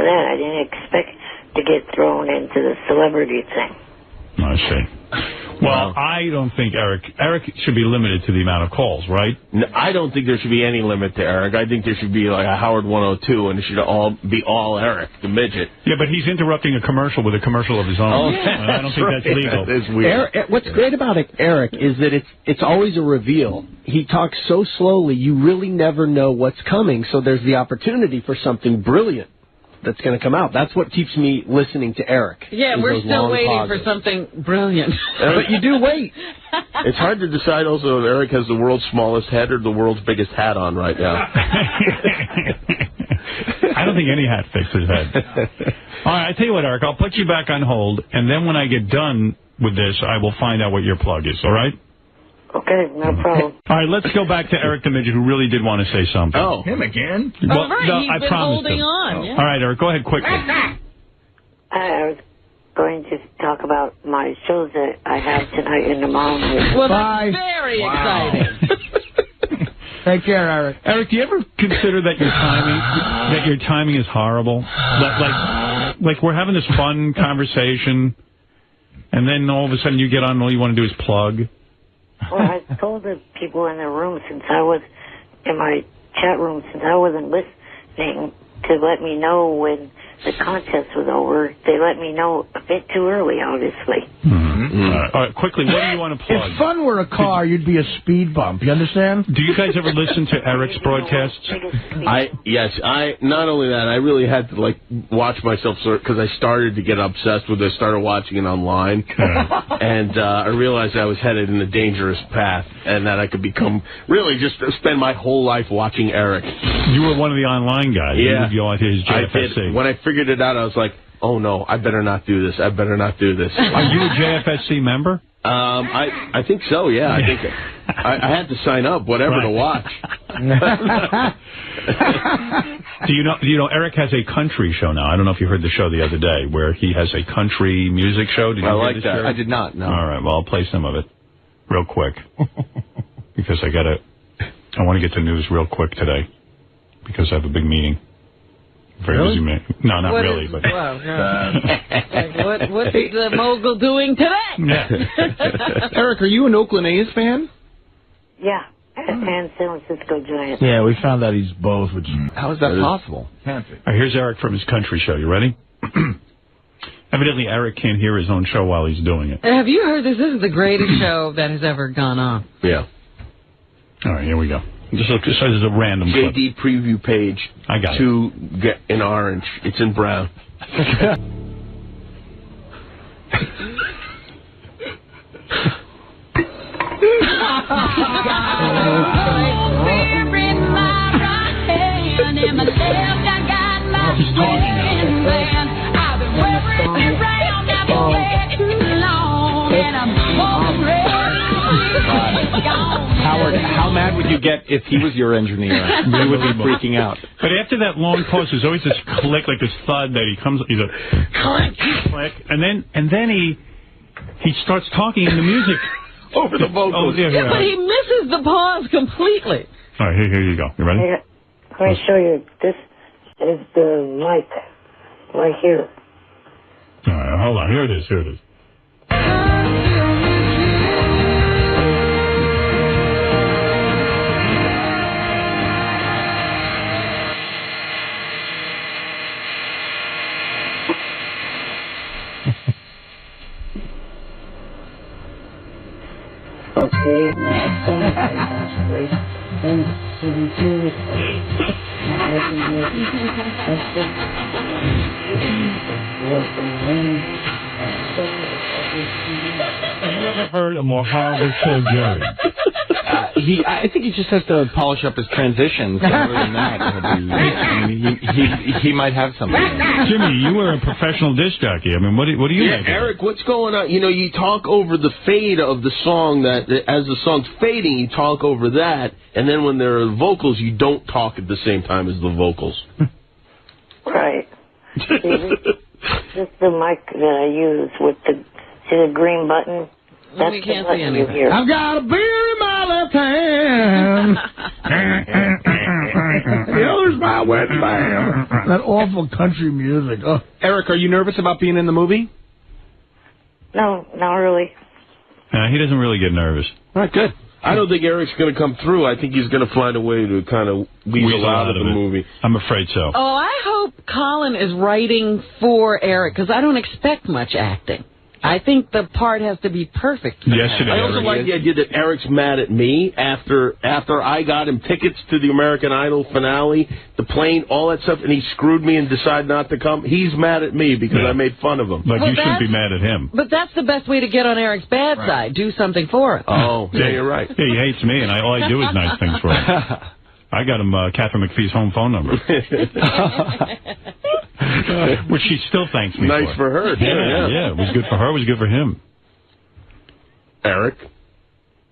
for that. I didn't expect to get thrown into the celebrity thing. I see. Well, I don't think Eric should be limited to the amount of calls, right? No, I don't think there should be any limit to Eric. I think there should be like a Howard 102, and it should all be all Eric, the midget. Yeah, but he's interrupting a commercial with a commercial of his own. Oh, I don't think that's legal. That is weird. What's great about Eric is that it's always a reveal. He talks so slowly, you really never know what's coming, so there's the opportunity for something brilliant that's going to come out. That's what keeps me listening to Eric. Yeah, we're still waiting for something brilliant. But you do wait. It's hard to decide also if Eric has the world's smallest head or the world's biggest hat on right now. I don't think any hat fits his head. All right, I tell you what, Eric, I'll put you back on hold, and then when I get done with this, I will find out what your plug is, all right? Okay, no problem. All right, let's go back to Eric the Midget, who really did want to say something. Oh, him again? Well, right, no, he's I been promised holding him. on. Yeah. All right, Eric, go ahead quickly. I was going to talk about my shows that I have tonight and tomorrow. Well, Bye. that's very exciting. Take care, Eric. Eric, do you ever consider that your timing is horrible? Like we're having this fun conversation, and then all of a sudden you get on and all you want to do is plug. Well, I told the people in the room since I was in my chat room, since I wasn't listening, to let me know when the contest was over. They let me know a bit too early, obviously. All right, quickly, what do you want to plug? If fun were a car, you'd be a speed bump. You understand? Do you guys ever listen to Eric's broadcasts? Yes. Not only that, I really had to watch myself because I started to get obsessed with it. I started watching it online, and I realized I was headed in a dangerous path, and that I could become really just spend my whole life watching Eric. You were one of the online guys. Yeah, you like his JFSC. I did. When I figured it out, I was like, oh no, I better not do this. I better not do this. Are you a JFSC member? I think so. Yeah, I think I had to sign up, whatever to watch. Do you know Eric has a country show now? I don't know if you heard the show the other day where he has a country music show. Did you hear this show? I did not, no. All right, well, I'll play some of it real quick because I want to get to news real quick today because I have a big meeting. Very busy man. No, not really, but What is the mogul doing today? Yeah. Eric, are you an Oakland A's fan? Yeah, and San Francisco Giants. Yeah, we found out he's both. Which How is that possible? can't be. All right, here's Eric from his country show. You ready? Evidently, Eric can't hear his own show while he's doing it. Have you heard this? This is the greatest show that has ever gone on. Yeah. All right, here we go. Just as a random clip. JD preview page. I got to get in orange. It's in brown. He's talking now. Howard, how mad would you get if he was your engineer? You would be freaking out. But after that long pause, there's always this click, like this thud that he's a click, and then he starts talking in the music over the vocals. Oh, yeah. But he misses the pause completely. All right, here you go. You ready? Let me show you. This is the mic right here. All right, hold on. Here it is. I've never heard a more horrible show, Jerry. I think he just has to polish up his transitions. Other than that, he might have something. Jimmy, you were a professional disc jockey. I mean, what do you make of it? Eric, what's going on? You know, you talk over the fade of the song that as the song's fading, you talk over that, and then when there are vocals, you don't talk at the same time as the vocals. Right. This is the mic that I use with the green button. That's We can't the see button you anything. hear. I've got a beer in my left hand. Here's my wet lamb. That awful country music. Oh. Eric, are you nervous about being in the movie? No, not really. He doesn't really get nervous. All right, good. I don't think Eric's going to come through. I think he's going to find a way to kind of weasel out of the movie. I'm afraid so. Oh, I hope Colin is writing for Eric, because I don't expect much acting. I think the part has to be perfect. Yesterday, I also like the idea that Eric's mad at me after I got him tickets to the American Idol finale, the plane, all that stuff, and he screwed me and decided not to come. He's mad at me because I made fun of him. Like, you shouldn't be mad at him. But that's the best way to get on Eric's bad side. Do something for him. Oh, yeah, you're right. Yeah, he hates me, and all I do is nice things for him. I got him Catherine McPhee's home phone number. Which she still thanks me for. Nice for her. Yeah, it was good for her, it was good for him. Eric?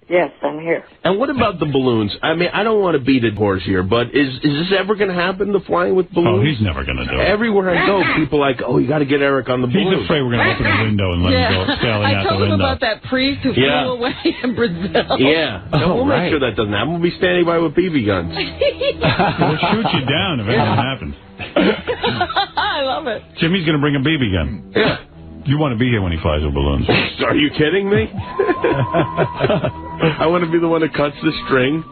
Yes, I'm here. And what about the balloons? I mean, I don't want to beat a horse here, but is this ever going to happen, the flying with balloons? Oh, he's never going to do it. Everywhere I go, people are like, oh, you got to get Eric on the balloons. He's afraid we're going to open a window and let him go sailing out the window. I told him about that priest who flew away in Brazil. Yeah. No, we'll make sure that doesn't happen. We'll be standing by with BB guns. We'll shoot you down if anything happens. I love it. Jimmy's going to bring a BB gun. Yeah. You want to be here when he flies with balloons. Are you kidding me? I want to be the one that cuts the string,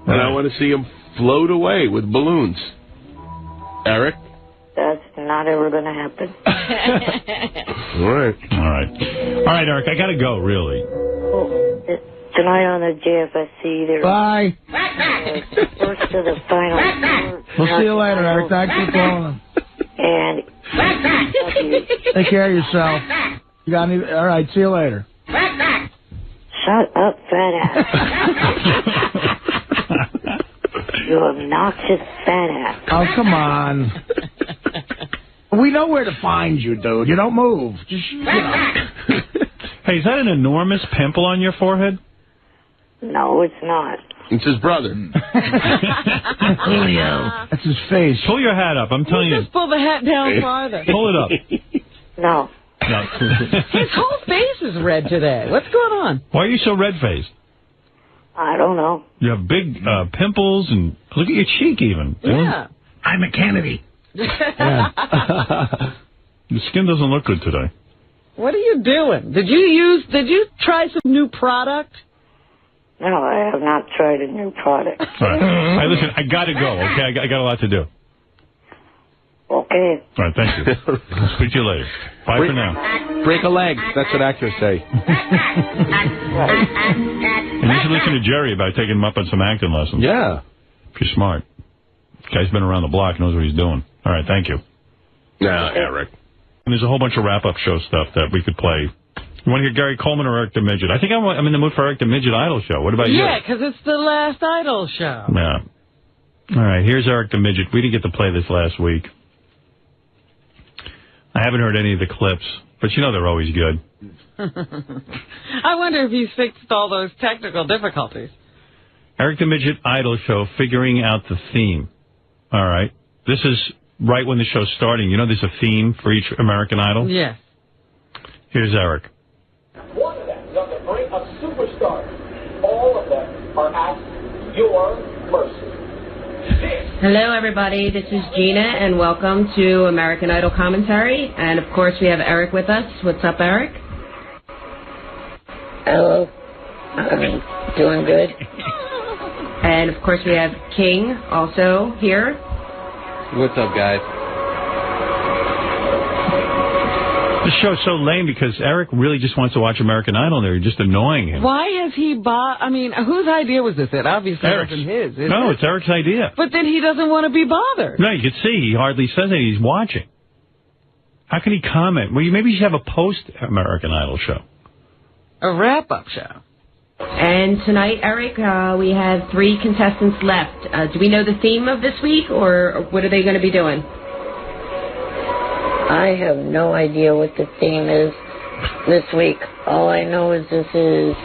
and I want to see him float away with balloons. Eric? That's not ever going to happen. All right. All right, Eric, I got to go, really. Oh, tonight on the JFSC, there's Bye. first to the final four. We'll see you later, Eric. Thanks for calling. And take care of yourself. You got any? All right. See you later. shut up, fat ass. You obnoxious fat ass. Oh, come on. We know where to find you, dude. You don't move. Just, you know. Hey, is that an enormous pimple on your forehead? No, it's not. It's his brother. Julio. That's his face. Pull your hat up. I'm telling you. Just pull the hat down farther. Pull it up. No. No. His whole face is red today. What's going on? Why are you so red-faced? I don't know. You have big pimples, and look at your cheek even. Yeah. I'm a Kennedy. Yeah. Your skin doesn't look good today. What are you doing? Did you try some new product? No, I have not tried a new product. All right. Hey, listen, I got to go, okay? I got a lot to do. Okay. All right, thank you. I'll speak to you later. Bye for now. Break a leg. That's what actors say. And you should listen to Jerry about taking him up on some acting lessons. Yeah. If you're smart. Guy's been around the block, knows what he's doing. All right, thank you. Now, Eric. And there's a whole bunch of wrap-up show stuff that we could play. You want to hear Gary Coleman or Eric the Midget? I think I'm in the mood for Eric the Midget Idol show. What about you? Yeah, because it's the last Idol show. Yeah. All right, here's Eric the Midget. We didn't get to play this last week. I haven't heard any of the clips, but you know they're always good. I wonder if he's fixed all those technical difficulties. Eric the Midget Idol show, figuring out the theme. All right. This is right when the show's starting. You know there's a theme for each American Idol? Yes. Here's Eric. One of them is on the brink of superstar. All of them are at your mercy. Hello, everybody. This is Gina, and welcome to American Idol Commentary. And, of course, we have Eric with us. What's up, Eric? Hello. I'm doing good. And, of course, we have King also here. What's up, guys? This show's so lame because Eric really just wants to watch American Idol. They're just annoying him. Why is he whose idea was this? It obviously Eric's. wasn't his, is No, it? it's Eric's idea. But then he doesn't want to be bothered. No, you can see he hardly says anything. He's watching. How can he comment? Well, maybe you should have a post-American Idol show. A wrap-up show. And tonight, Eric, we have 3 contestants left. Do we know the theme of this week, or what are they going to be doing? I have no idea what the theme is this week. All I know is this is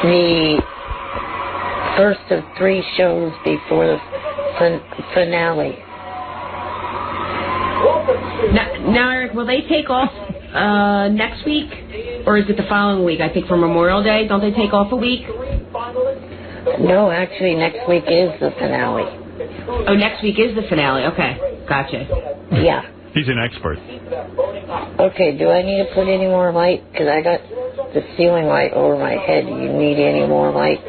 the first of 3 shows before the finale. Now, Eric, will they take off next week, or is it the following week? I think for Memorial Day, don't they take off a week? No, actually, next week is the finale. Oh, next week is the finale. Okay, gotcha. Yeah. He's an expert. Okay, do I need to put any more light? Because I got the ceiling light over my head. Do you need any more light?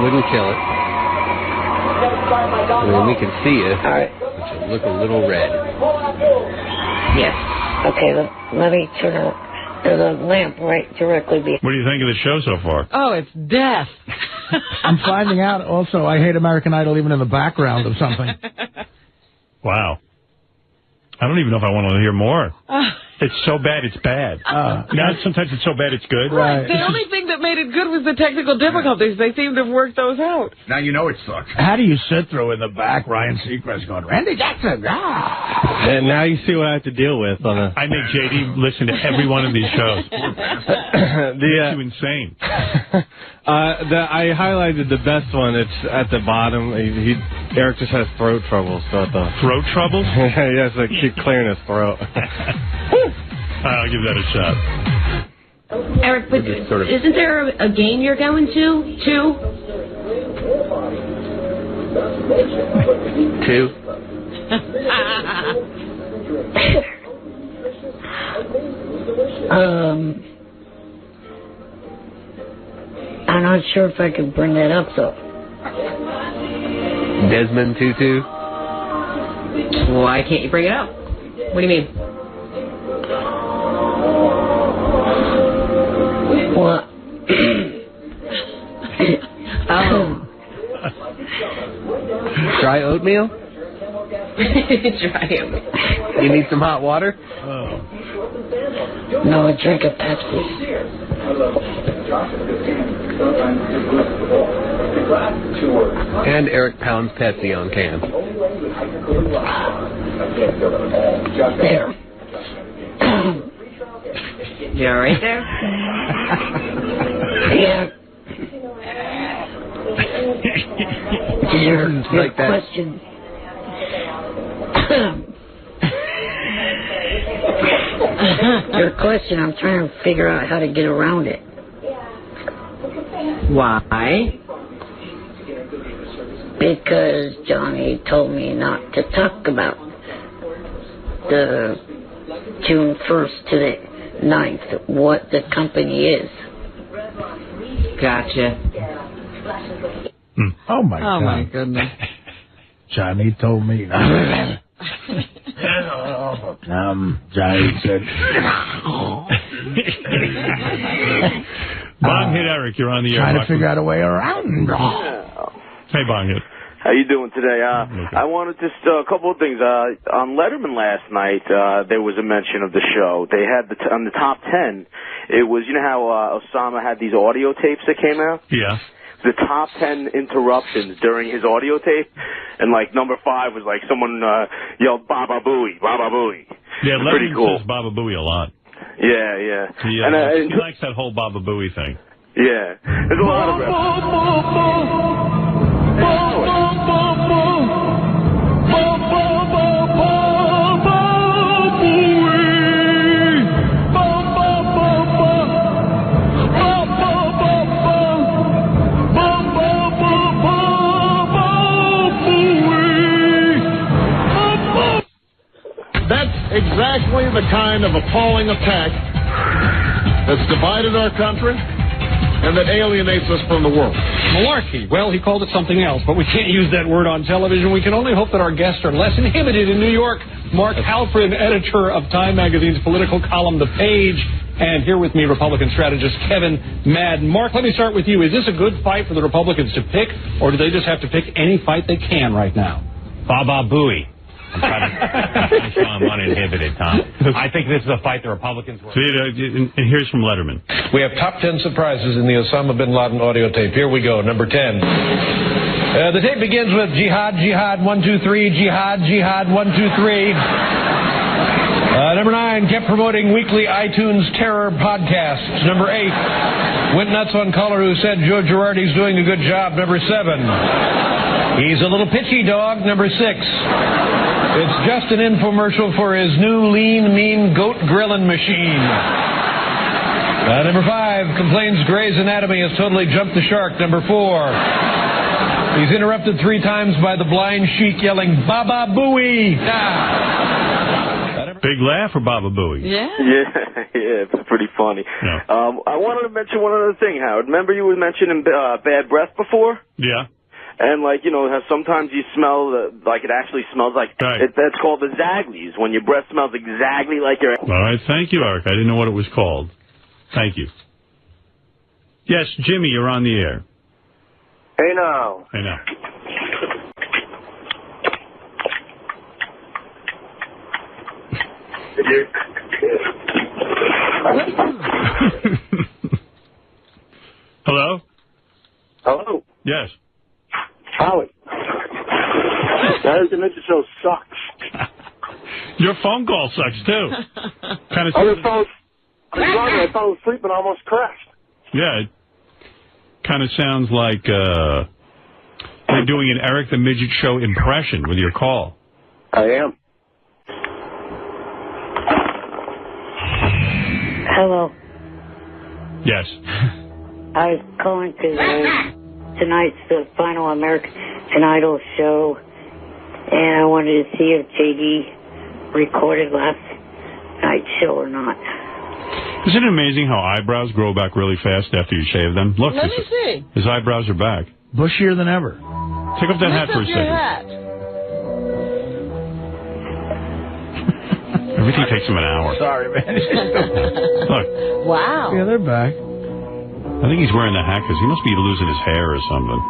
Wouldn't kill it. I mean, we can see you. All right. But you look a little red. Yes. Okay, let me turn on. There's a lamp right directly behind. What do you think of the show so far? Oh, it's death. I'm finding out also I hate American Idol even in the background of something. Wow. I don't even know if I want to hear more. It's so bad, it's bad. Now, sometimes it's so bad, it's good. Right. The only thing that made it good was the technical difficulties. They seem to have worked those out. Now you know it sucks. How do you sit through in the back Ryan Seacrest going, Randy Jackson, And now you see what I have to deal with on a... I make JD listen to every one of these shows. Makes you insane. I highlighted the best one. It's at the bottom. Eric just has throat trouble. So Throat trouble? Yeah, it's like clearing his throat. I'll give that a shot. Eric, but isn't there a game you're going to? Two? I'm not sure if I can bring that up, though. Desmond Tutu? Why can't you bring it up? What do you mean? What? Dry oatmeal? Try it. You need some hot water? No, I drink a Pepsi. And Eric pounds Pepsi on can. There. You all right there? Yeah. Your like that. question. Your question, I'm trying to figure out how to get around it. Why? Because Johnny told me not to talk about the June 1st to the 9th, what the company is. Gotcha. Oh, my God. Oh, my goodness. Johnny told me. Johnny said. Bong-hit Eric, you're on the air. Trying to figure out a way around. Hey, Bong-hit. How you doing today? I wanted just a couple of things. On Letterman last night, there was a mention of the show. They had on the top 10, it was, you know how Osama had these audio tapes that came out? Yeah. The top 10 interruptions during his audio tape, and like number 5 was like someone yelled "Baba Booey, Baba Booey." Yeah, pretty Letterman cool. says Baba Booey a lot. Yeah, yeah. He likes that whole Baba Booey thing. Yeah, there's a lot of exactly the kind of appalling attack that's divided our country and that alienates us from the world. Malarkey. Well, he called it something else, but we can't use that word on television. We can only hope that our guests are less inhibited in New York. Mark Halperin, editor of Time Magazine's political column, The Page, and here with me, Republican strategist Kevin Madden. Mark, let me start with you. Is this a good fight for the Republicans to pick, or do they just have to pick any fight they can right now? Baba Booey. I'm trying to show I'm uninhibited, Tom. I think this is a fight the Republicans will... And here's from Letterman. We have top 10 surprises in the Osama bin Laden audio tape. Here we go, number 10. The tape begins with Jihad, Jihad, 1, 2, 3, Jihad, Jihad, 1, 2, 3. Number 9, kept promoting weekly iTunes terror podcasts. Number 8, went nuts on caller who said Joe Girardi's doing a good job. Number 7, he's a little pitchy dog. Number 6, it's just an infomercial for his new lean, mean goat grilling machine. Number 5, complains Grey's Anatomy has totally jumped the shark. Number 4, he's interrupted 3 times by the blind sheik yelling, Baba Booey! Big laugh for Baba Booey. Yeah, it's pretty funny. Yeah. I wanted to mention one other thing, Howard. Remember you were mentioning bad breath before? Yeah. And, like, you know, how sometimes you smell, like, it actually smells like, that's called the Zaglies, when your breath smells exactly like your... All right, thank you, Eric. I didn't know what it was called. Thank you. Yes, Jimmy, you're on the air. Hey, now. Hey, now. Hello? Hello. Yes. Howard. Eric the Midget show sucks. Your phone call sucks, too. Kind of. I fell asleep and almost crashed. Yeah, it kind of sounds like you're doing an Eric the Midget show impression with your call. I am. Hello. Yes. I was calling because tonight's the final American Idol show, and I wanted to see if JD recorded last night's show or not. Isn't it amazing how eyebrows grow back really fast after you shave them? Look, Let me see. His eyebrows are back. Bushier than ever. Take off that hat for a second. Hat. Everything takes him an hour. Sorry, man. Look. Wow. Yeah, they're back. I think he's wearing the hat because he must be losing his hair or something.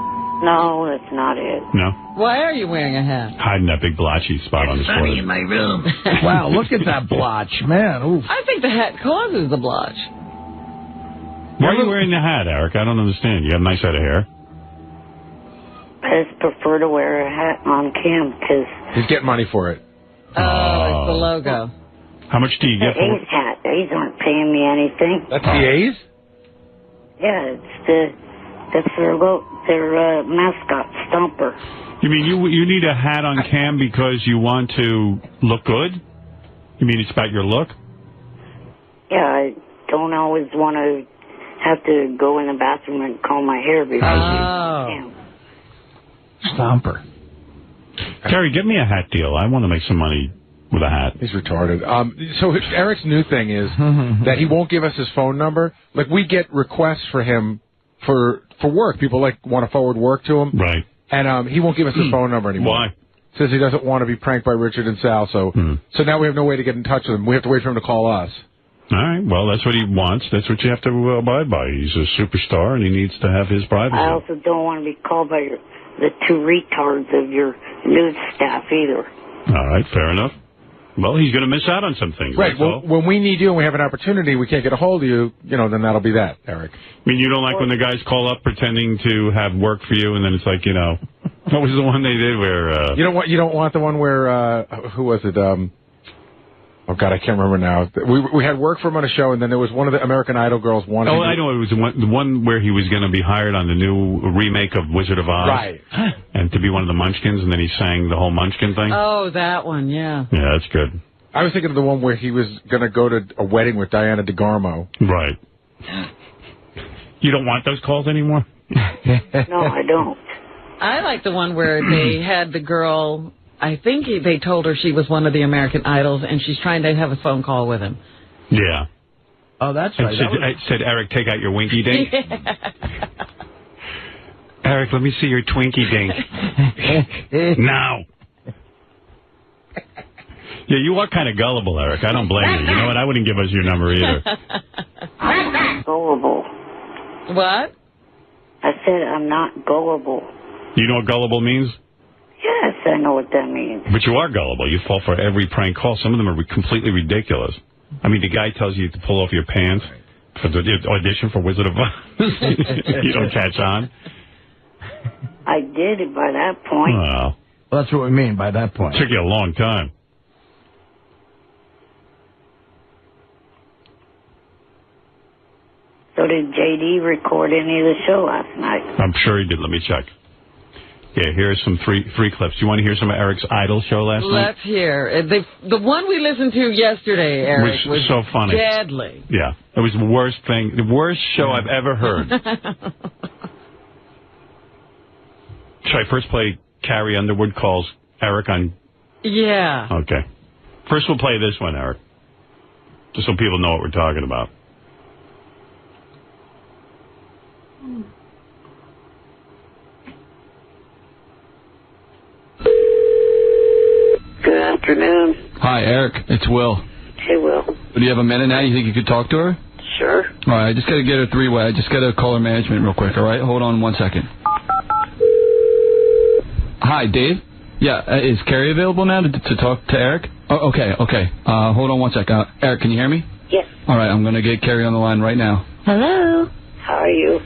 No, that's not it. No? Why are you wearing a hat? Hiding that big blotchy spot on his forehead. in my room. Wow, look at that blotch, man. Oof. I think the hat causes the blotch. Why are you wearing the hat, Eric? I don't understand. You have a nice head of hair. I just prefer to wear a hat on cam because... He's getting money for it. Oh, it's the logo. How much do you get for A's hat. A's aren't paying me anything. That's the A's? Yeah, that's their mascot, Stomper. You mean you need a hat on cam because you want to look good? You mean it's about your look? Yeah, I don't always want to have to go in the bathroom and comb my hair before Stomper. Terry, get me a hat deal. I want to make some money with a hat. He's retarded. So Eric's new thing is that he won't give us his phone number. Like, we get requests for him for work. People want to forward work to him. Right. And he won't give us his phone number anymore. Why? Says he doesn't want to be pranked by Richard and Sal. So now we have no way to get in touch with him. We have to wait for him to call us. All right. Well, that's what he wants. That's what you have to abide by. He's a superstar, and he needs to have his privacy. I also don't want to be called by the two retards of your news staff either. All right. Fair enough. Well, he's going to miss out on some things. Right. Well, when we need you and we have an opportunity, we can't get a hold of you, then that'll be that, Eric. I mean, you don't like when the guys call up pretending to have work for you, and then it's like, what was the one they did where... You don't want the one where, who was it? Oh, God, I can't remember now. We had work for him on a show, and then there was one of the American Idol girls wanted I know. It was the one where he was going to be hired on the new remake of Wizard of Oz. Right. And to be one of the Munchkins, and then he sang the whole Munchkin thing. Oh, that one, yeah. Yeah, that's good. I was thinking of the one where he was going to go to a wedding with Diana DeGarmo. Right. You don't want those calls anymore? No, I don't. I like the one where they had the girl... I think they told her she was one of the American Idols, and she's trying to have a phone call with him. Yeah. Oh, that's right. Said, Eric, take out your winky dink. Eric, let me see your Twinkie dink. Now. Yeah, you are kind of gullible, Eric. I don't blame you. You know what? I wouldn't give us your number either. Gullible. What? I said I'm not gullible. You know what gullible means? Yes, I know what that means. But you are gullible. You fall for every prank call. Some of them are completely ridiculous. I mean, the guy tells you to pull off your pants for the audition for Wizard of Oz. You don't catch on. I did it by that point. Well, that's what we mean by that point. Took you a long time. So did JD record any of the show last night? I'm sure he did. Let me check. Yeah, here's some three clips. You want to hear some of Eric's Idol show last night? Let's hear. The one we listened to yesterday, Eric, was so funny. Deadly. Yeah, it was the worst thing, the worst show I've ever heard. Should I first play Carrie Underwood calls Eric on... Yeah. Okay. First we'll play this one, Eric. Just so people know what we're talking about. Good afternoon. Hi, Eric. It's Will. Hey, Will. Do you have a minute now? You think you could talk to her? Sure. All right, I just got to get her three-way. I just got to call her management real quick, all right? Hold on 1 second. Hi, Dave? Yeah, is Carrie available now to talk to Eric? Oh, okay. Hold on 1 sec. Eric, can you hear me? Yes. All right, I'm going to get Carrie on the line right now. Hello. How are you?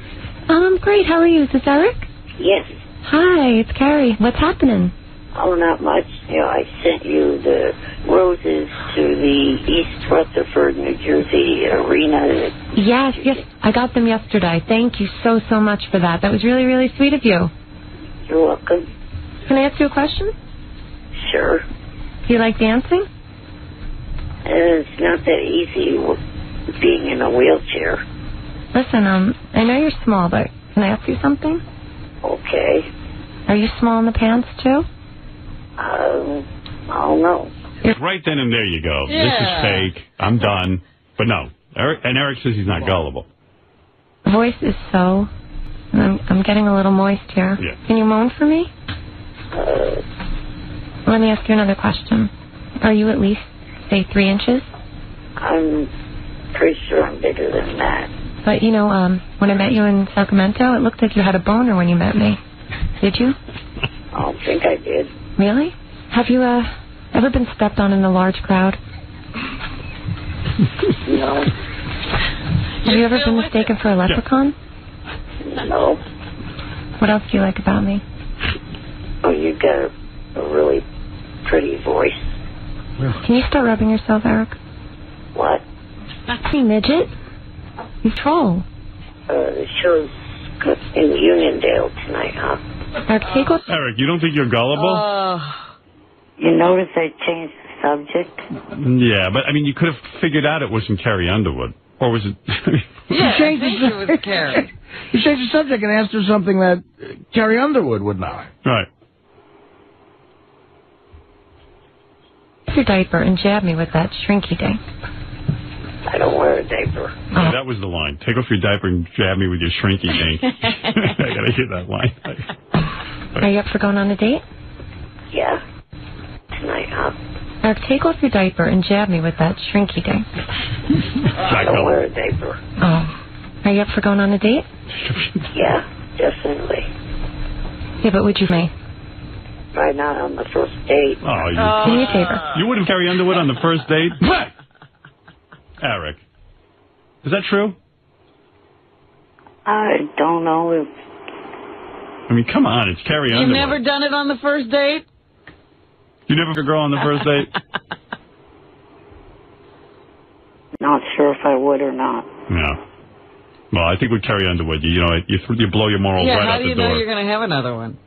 Great. How are you? Is this Eric? Yes. Hi, it's Carrie. What's happening? Oh, not much. You know, I sent you the roses to the East Rutherford, New Jersey arena. Yes, I got them yesterday. Thank you so much for that. That was really, really sweet of you. You're welcome. Can I ask you a question? Sure. Do you like dancing? It's not that easy being in a wheelchair. Listen, I know you're small, but can I ask you something? Okay. Are you small in the pants, too? I don't know. Right then and there you go. Yeah. This is fake. I'm done. But no. Eric says he's not gullible. Voice is so... I'm getting a little moist here. Yeah. Can you moan for me? Let me ask you another question. Are you at least, say, 3 inches? I'm pretty sure I'm bigger than that. But, you know, when I met you in Sacramento, it looked like you had a boner when you met me. Did you? I don't think I did. Really? Have you, ever been stepped on in a large crowd? No. Have you ever been mistaken for a leprechaun? No. What else do you like about me? Oh, you got a really pretty voice. Can you start rubbing yourself, Eric? What? Hey, midget. You troll. The show's in Uniondale tonight, huh? Eric, you don't think you're gullible? You notice I changed the subject? Yeah, but I mean, you could have figured out it wasn't Carrie Underwood. Or was it... You changed it was Carrie. You changed the subject and asked her something that Carrie Underwood would know. Right. Your diaper and jab me with that shrinky dink. I don't wear a diaper. Yeah, that was the line. Take off your diaper and jab me with your shrinky dink. I gotta hear that line. Are you up for going on a date? Yeah. Tonight, huh? Eric, take off your diaper and jab me with that shrinky dink. I don't wear a diaper. Oh. Are you up for going on a date? Yeah, definitely. Yeah, but would you me? Right now on the first date. Oh, you... Do me a favor. You wouldn't Carrie Underwood on the first date? Eric. Is that true? I don't know if... I mean, come on, it's Carrie You've Underwood. never done it on the first date? You never a girl on the first date? Not sure if I would or not. No. Well, I think with Carrie Underwood, you know, you blow your morals right out the door. How do you know you're going to have another one?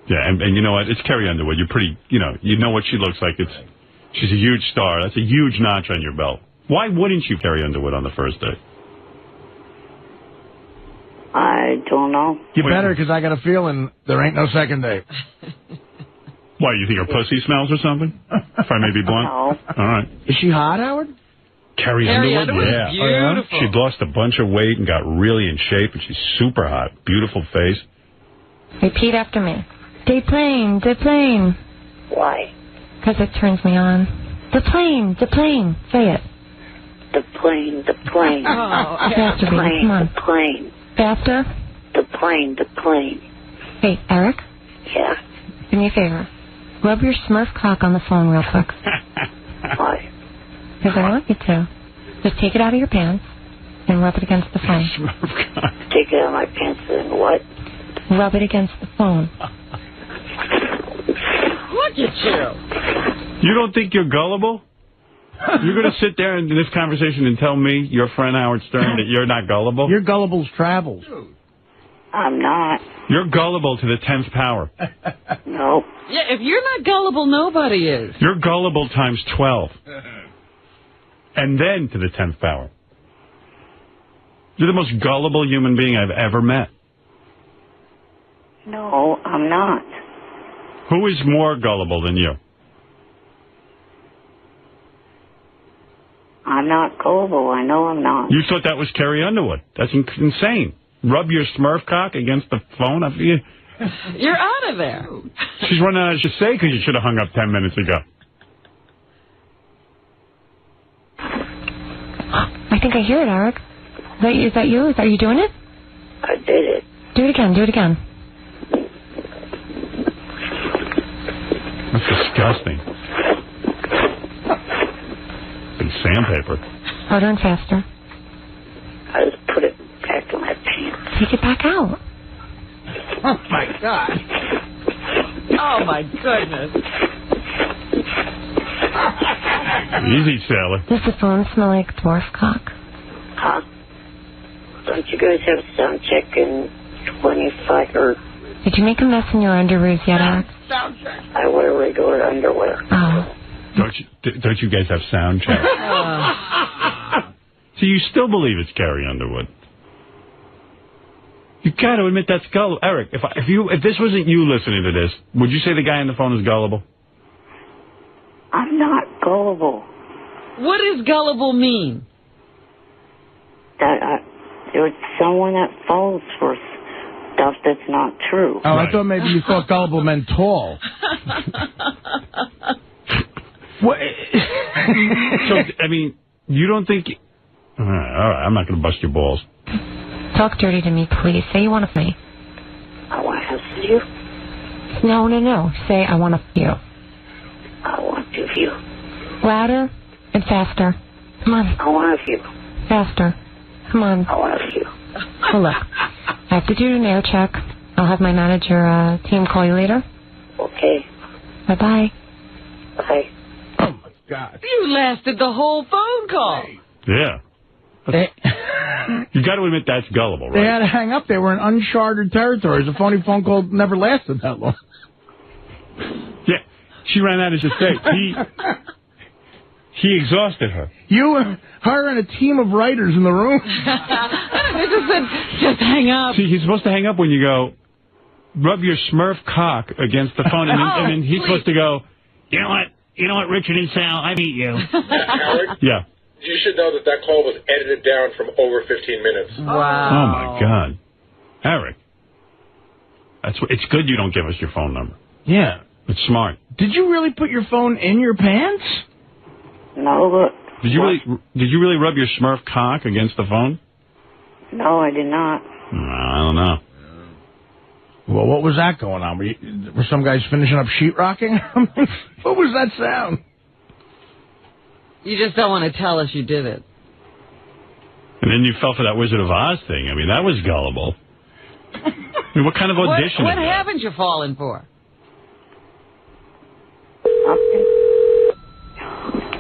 Yeah, and you know what? It's Carrie Underwood. You're pretty, you know what she looks like. She's a huge star. That's a huge notch on your belt. Why wouldn't you Carrie Underwood on the first date? I don't know. You better, because I got a feeling there ain't no second date. Why, you think her pussy smells or something? If I may be blunt? No. All right. Is she hot, Howard? Carrie Underwood? Yeah. Beautiful. She'd lost a bunch of weight and got really in shape, and she's super hot. Beautiful face. Repeat after me. Deplane, deplane. Why? Because it turns me on. Deplane, deplane. Say it. The plane. Oh, faster, baby. Come on. The plane. Faster. The plane. Hey, Eric, Yeah. do me a favor. Rub your Smurf cock on the phone real quick. Why? Because I want you to. Just take it out of your pants and rub it against the phone. Take it out of my pants and what? Rub it against the phone. Look at you. You don't think you're gullible? You're going to sit there in this conversation and tell me, your friend Howard Stern, that you're not gullible? Your gullible's travels. I'm not. You're gullible to the 10th power. No. Yeah, if you're not gullible, nobody is. You're gullible times 12. And then to the 10th power. You're the most gullible human being I've ever met. No, I'm not. Who is more gullible than you? I'm not gullible. I know I'm not. You thought that was Carrie Underwood. That's insane. Rub your Smurf cock against the phone. You're out of there. She's running out of shit to say because you should have hung up 10 minutes ago. I think I hear it, Eric. Is that you? Are you doing it? I did it. Do it again. Do it again. That's disgusting. Big sandpaper. Harder and faster. I just put it back in my pants. Take it back out. Oh, my God. Oh, my goodness. Easy, sailor. Does the phone smell like dwarf cock? Huh? Don't you guys have sound check in 25 or... Did you make a mess in your underoos yet, Eric? Sound check. I wear regular underwear. Oh. Don't you guys have sound check? So you still believe it's Carrie Underwood? You got to admit that's gullible. Eric, if this wasn't you listening to this, would you say the guy on the phone is gullible? I'm not gullible. What does gullible mean? That there's someone that falls for stuff that's not true. Oh, right. I thought maybe you thought gullible meant tall. What? So, I mean, you don't think... All right, I'm not going to bust your balls. Talk dirty to me, please. Say you want to f me. I want to have you. No. Say I want to f you. I want to f you. Louder and faster. Come on. I want to f you. Faster. Come on. I want to f you. Well, look. I have to do an air check. I'll have my manager team call you later. Okay. Bye-bye. Bye. Oh, my God. You lasted the whole phone call. Yeah. You got to admit that's gullible, right? They had to hang up. They were in uncharted territories. A phony phone call never lasted that long. Yeah. She ran out of shit to say. He exhausted her. You and her and a team of writers in the room. Just hang up. See, he's supposed to hang up when you go, rub your Smurf cock against the phone, and then he's supposed to go, you know what, Richard and Sal, I beat you. Yeah. You should know that call was edited down from over 15 minutes. Wow. Oh, my God. Eric. It's good you don't give us your phone number. Yeah. It's smart. Did you really put your phone in your pants? No, look. Did you really rub your Smurf cock against the phone? No, I did not. I don't know. Well, what was that going on? Were some guys finishing up sheetrocking? What was that sound? You just don't want to tell us you did it. And then you fell for that Wizard of Oz thing. I mean, that was gullible. I mean, what kind of audition What is that? haven't you fallen for?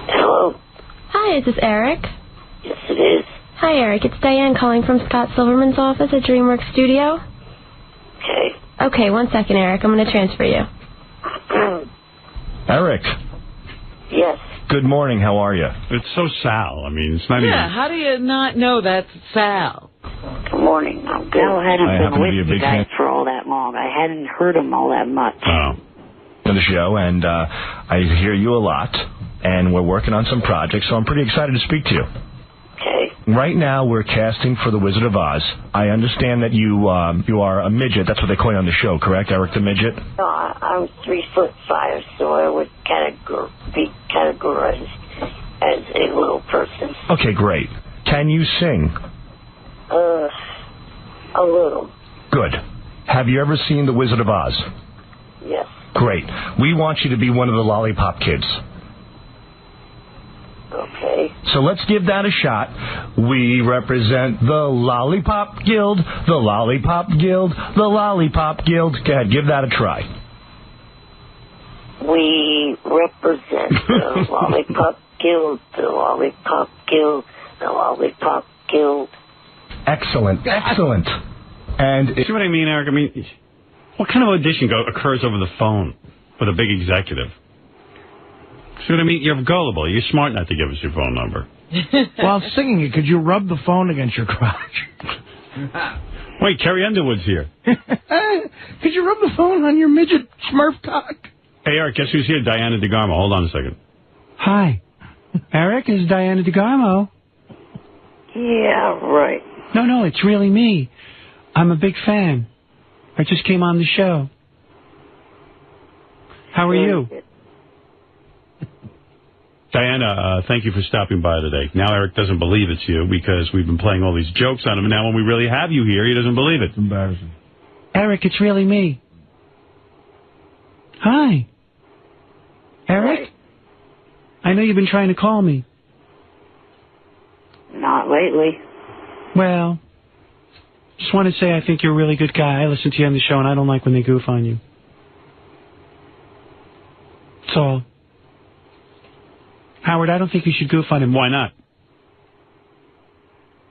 Hello. Hi, is this Eric? Yes, it is. Hi, Eric. It's Diane calling from Scott Silverman's office at DreamWorks Studio. Okay. Okay, 1 second, Eric. I'm going to transfer you. Eric. Yes. Good morning. How are you? It's so Sal. I mean, it's not even... Yeah, how do you not know that's Sal? Good morning. I'm good. I hadn't been with you guys for all that long. I hadn't heard him all that much. Oh. On the show, and I hear you a lot, and we're working on some projects, so I'm pretty excited to speak to you. Okay. Right now, we're casting for The Wizard of Oz. I understand that you are a midget. That's what they call you on the show, correct? Eric the Midget? No, I'm 3'5", so I would be categorized as a little person. Okay, great. Can you sing? A little. Good. Have you ever seen The Wizard of Oz? Yes. Great. We want you to be one of the Lollipop Kids. Okay. So let's give that a shot. We represent the Lollipop Guild, the Lollipop Guild, the Lollipop Guild. Go ahead, give that a try. We represent the Lollipop Guild, the Lollipop Guild, the Lollipop Guild. Excellent, excellent. And see what I mean, Eric? I mean, what kind of audition occurs over the phone with a big executive? See what I mean? You're gullible. You're smart not to give us your phone number. While singing it, could you rub the phone against your crotch? Wait, Carrie Underwood's here. Could you rub the phone on your midget smurf cock? Hey, Eric, guess who's here? Diana DeGarmo. Hold on a second. Hi. Eric, is Diana DeGarmo. Yeah, right. No, it's really me. I'm a big fan. I just came on the show. How are you? Diana, thank you for stopping by today. Now Eric doesn't believe it's you because we've been playing all these jokes on him, and now when we really have you here, he doesn't believe it. It's embarrassing. Eric, it's really me. Hi. Eric? I know you've been trying to call me. Not lately. Well, just want to say I think you're a really good guy. I listen to you on the show, and I don't like when they goof on you. That's all. Howard, I don't think you should goof on him. Why not?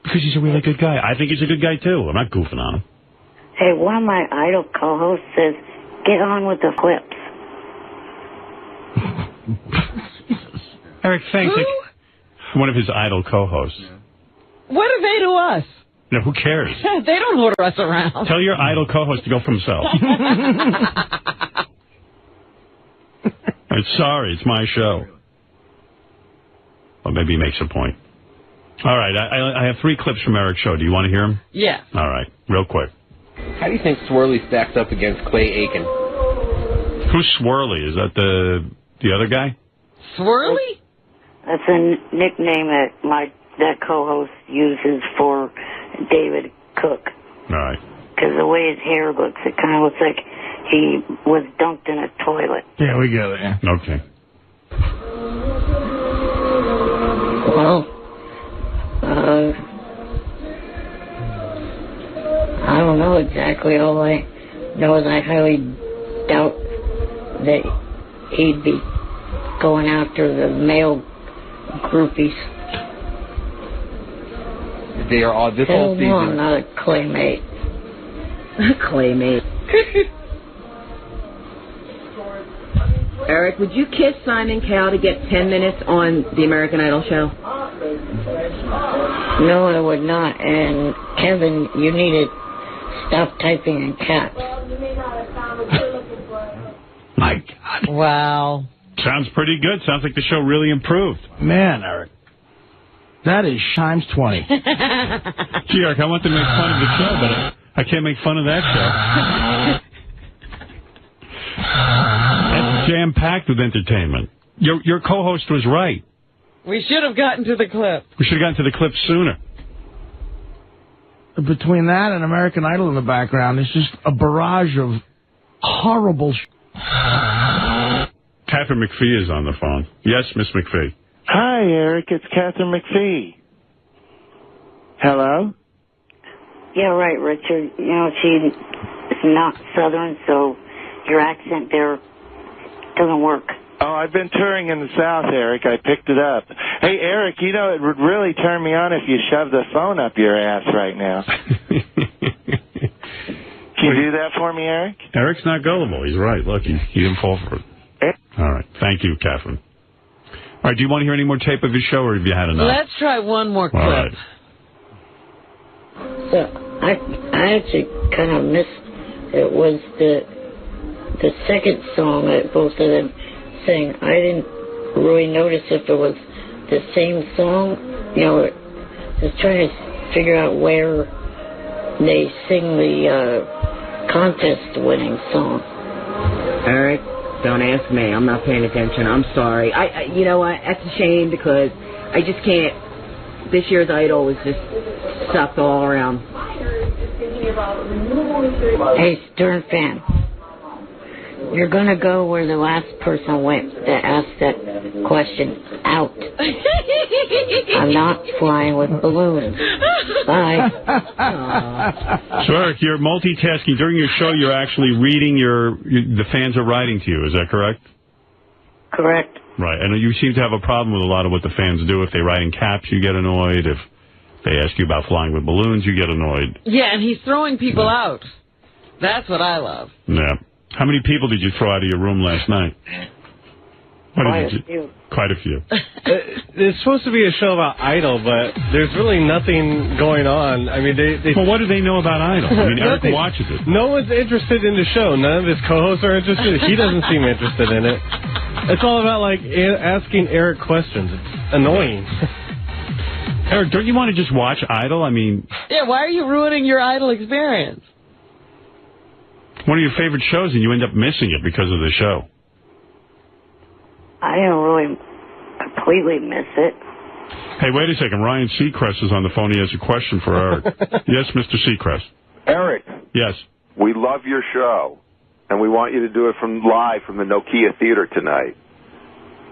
Because he's a really good guy. I think he's a good guy, too. I'm not goofing on him. Hey, one of my Idol co-hosts says, get on with the clips. Eric, thanks. One of his Idol co-hosts. What are they to us? No, who cares? They don't order us around. Tell your Idol co-host to go for himself. I'm sorry, it's my show. Well, maybe he makes a point. All right, I have 3 clips from Eric's show. Do you want to hear them? Yeah. All right, real quick. How do you think Swirly stacks up against Clay Aiken? Who's Swirly? Is that the other guy? Swirly? That's a nickname that co-host uses for David Cook. All right. Because the way his hair looks, it kind of looks like he was dunked in a toilet. Yeah, we get it, yeah. Okay. Well, I don't know exactly. All I know is I highly doubt that he'd be going after the male groupies. They are all this whole season. No, I'm not a claymate. Claymate. Eric, would you kiss Simon Cowell to get 10 minutes on the American Idol show? No, I would not. And Kevin, you need to stop typing in caps. My God. Wow. Sounds pretty good. Sounds like the show really improved. Man, Eric. That is times 20. Gee, Eric, I want to make fun of the show, but I can't make fun of that show. That's jam-packed with entertainment. Your co-host was right. We should have gotten to the clip. We should have gotten to the clip sooner. Between that and American Idol in the background, it's just a barrage of horrible Catherine McPhee is on the phone. Yes, Miss McPhee. Hi, Eric. It's Catherine McPhee. Hello? Yeah, right, Richard. You know, she's not Southern, so your accent there doesn't work. Oh, I've been touring in the South, Eric. I picked it up. Hey, Eric, you know, it would really turn me on if you shoved the phone up your ass right now. Can you do that for me, Eric? Eric's not gullible. He's right. Look, he didn't fall for it. All right. Thank you, Catherine. All right, do you want to hear any more tape of his show, or have you had enough? Let's try one more clip. All right. So I actually kind of missed. It was the second song that both of them sang. I didn't really notice if it was the same song. You know, just trying to figure out where they sing the contest-winning song. Eric, don't ask me. I'm not paying attention. I'm sorry. You know what? That's a shame because I just can't. This year's Idol was just sucked all around. Hey, Stern fan. You're going to go where the last person went that asked that question. Out. I'm not flying with balloons. Bye. So, Eric, you're multitasking. During your show, you're actually reading the fans are writing to you. Is that correct? Correct. Right. And you seem to have a problem with a lot of what the fans do. If they write in caps, you get annoyed. If They ask you about flying with balloons, you get annoyed. Yeah, and he's throwing people out. That's what I love. Yeah. How many people did you throw out of your room last night? Quite a few. Quite a few. It's supposed to be a show about Idol, but there's really nothing going on. I mean, Well, what do they know about Idol? I mean, Eric watches it. No one's interested in the show. None of his co-hosts are interested. He doesn't seem interested in it. It's all about, like, asking Eric questions. It's annoying. Eric, don't you want to just watch Idol? I mean... Yeah, why are you ruining your Idol experience? One of your favorite shows, and you end up missing it because of the show. I didn't really completely miss it. Hey, wait a second. Ryan Seacrest is on the phone. He has a question for Eric. Yes, Mr. Seacrest. Eric. Yes. We love your show, and we want you to do it live from the Nokia Theater tonight.